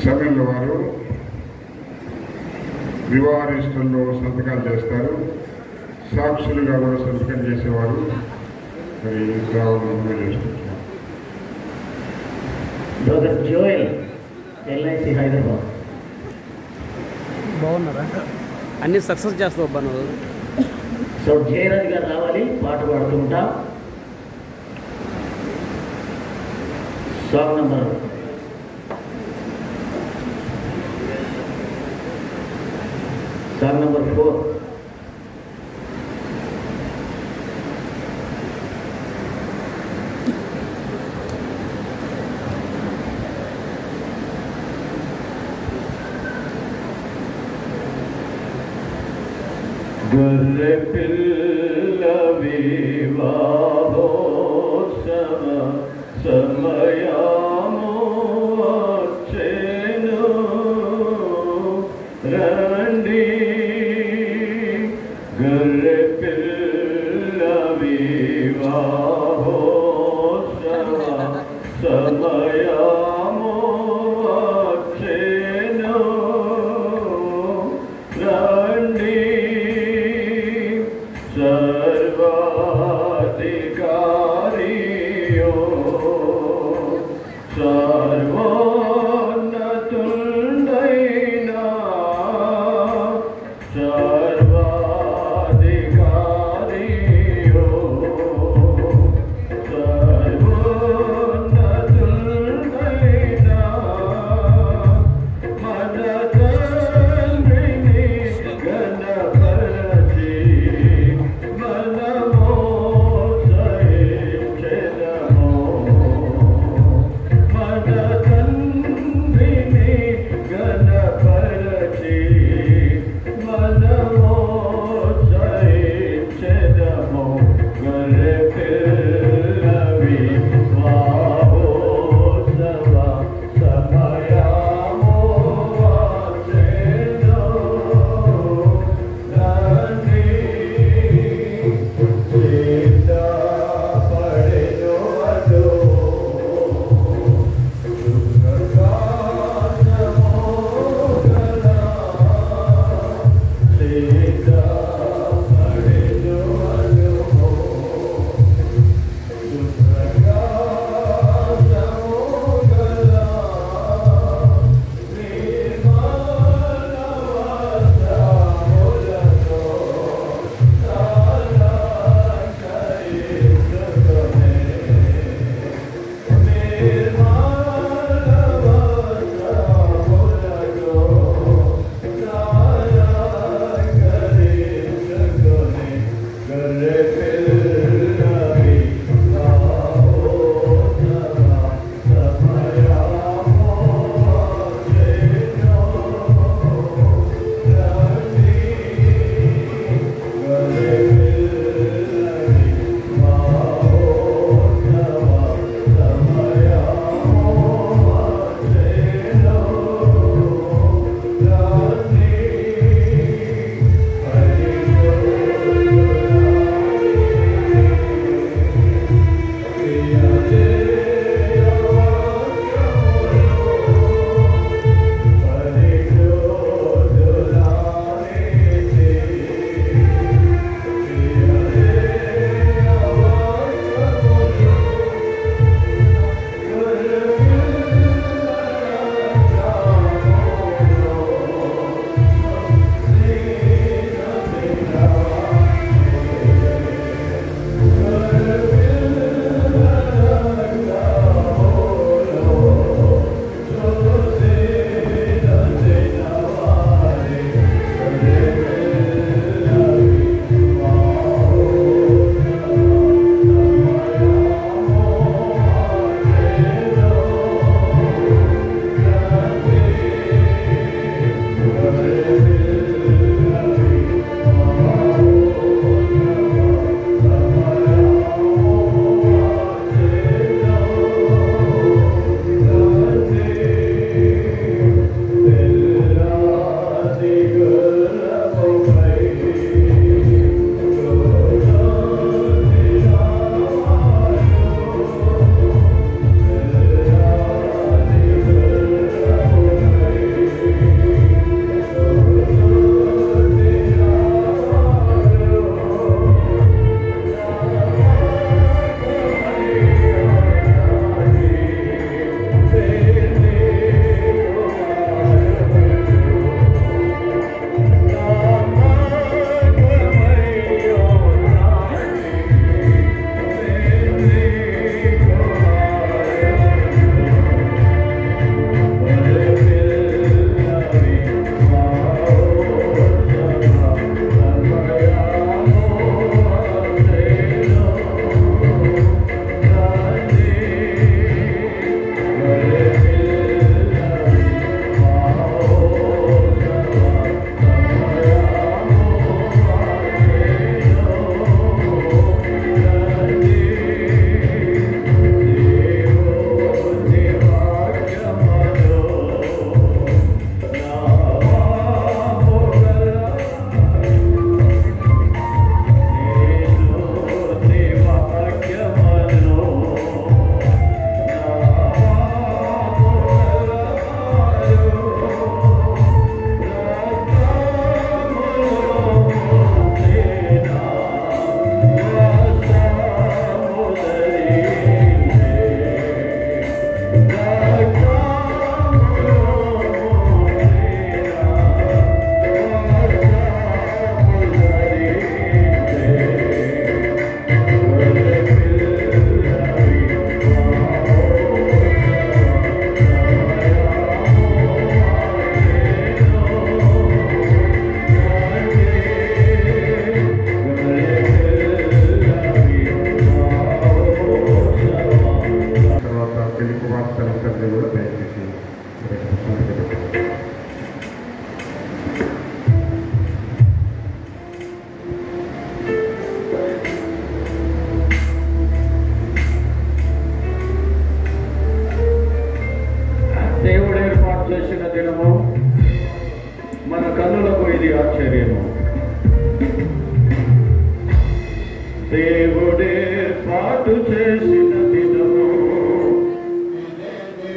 సమయంలో వారు వివాహ రిజిస్టర్లో సంతకాలు చేస్తారు. సాక్షులుగా కూడా సంతకం చేసేవారు మరి రావాలని చేస్తున్నారు. Brother Joel, LIC Hyderabad. బాగున్నారా? అన్ని సక్సెస్ చేస్తావు అబ్బా నువ్వు. సో జయరాజ్ గారు రావాలి, పాట పాడుతుంటా. Song number song number 4. గొర్రె పిల్ల వివాహోత్సవ సమయము వచ్చెను, రండి. గొర్రె పిల్ల వివాహోత్సవ సమయము వచ్చెను, రండి. సర్వాధికారియో అందరూ కూడా దయచేసి దేవుడు ఏర్పాటు చేసిన దినము, మన కన్నులకు ఇది ఆశ్చర్యము. దేవుడే ఏర్పాటు చేసిన దినము,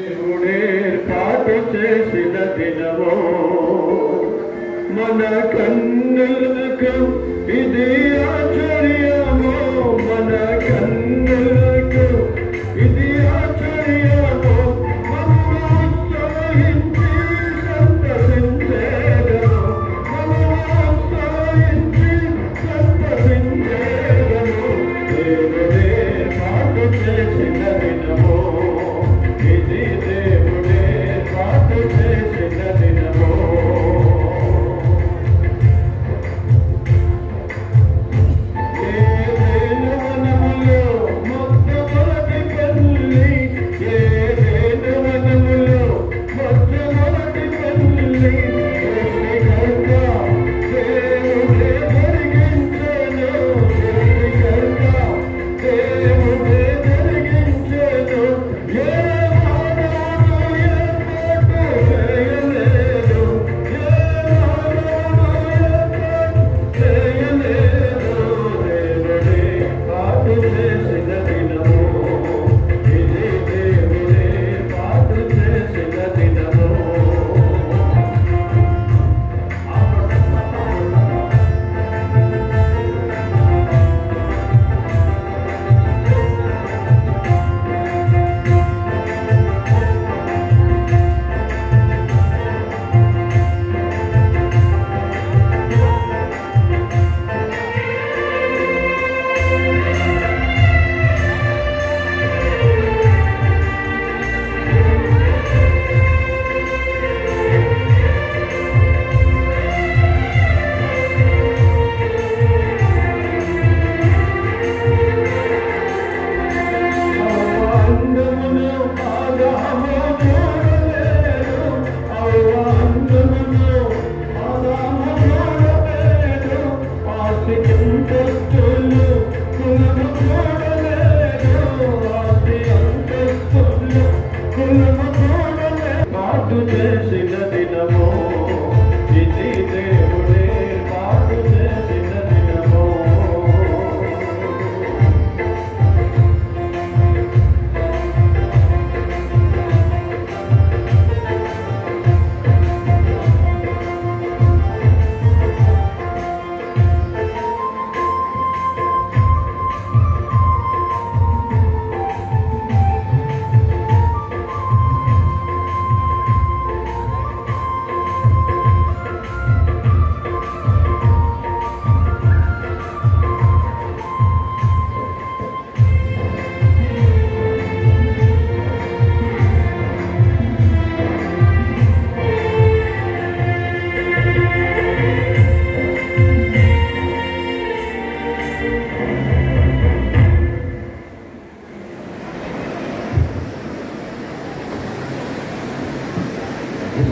దేవుడే ఏర్పాటు చేసిన దినము, మన కన్నులకు ఇది ఆశ్చర్యము, మన కన్నులకు ఇది ఆశ్చర్యము.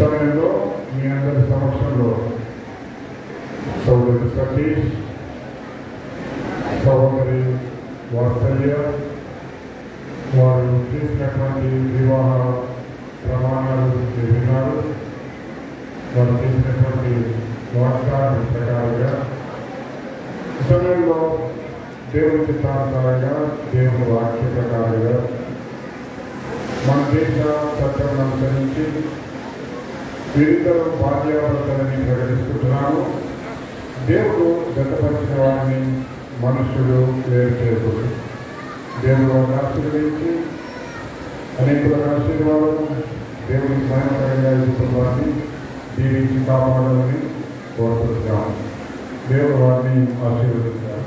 సమయంలో మీ అందరి సమక్షంలో సోదరుడు సతీష్, సహోదరి వాత్సల్య వారు చేసినటువంటి వివాహ ప్రమాణాల గురించి విన్నారు. వారు చేసినటువంటి వాగ్దానం ప్రకారంగా ఈ సమయంలో దేవుని చిత్తానుసారంగా దేవుని వాక్య ప్రకారంగా మన దేశ చట్టాలను అనుసరించి వీరిద్దరూ భార్యాభర్తలని ప్రకటిస్తున్నాము. దేవుడు జతపరిచిన వారిని మనుషులు వేరు చేయకూడదు. దేవుడు వారిని ఆశీర్వదించి అనేకులకు ఆశీర్వాదం దేవుడికి మహిమకరంగా ఈ కుటుంబాన్ని దీవించి కాపాడాలని కోరుతున్నాము. దేవుడు వారిని ఆశీర్వదించారు.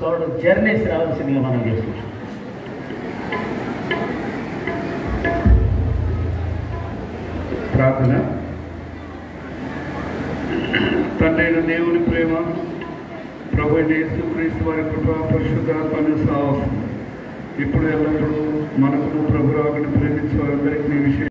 సోదరుడు జర్నీస్ రావాల్సిందిగా మనం చేసుకుంటాం. ప్రార్థన. తండ్రి అయిన దేవుని ప్రేమ, ప్రభు అయిన యేసుక్రీస్తు వారి కృప, పరిశుద్ధాత్మ సాహసం ఇప్పుడు ఎల్లప్పుడూ మనకు ప్రభు రాకను ప్రేమించే వారందరికీ విషయం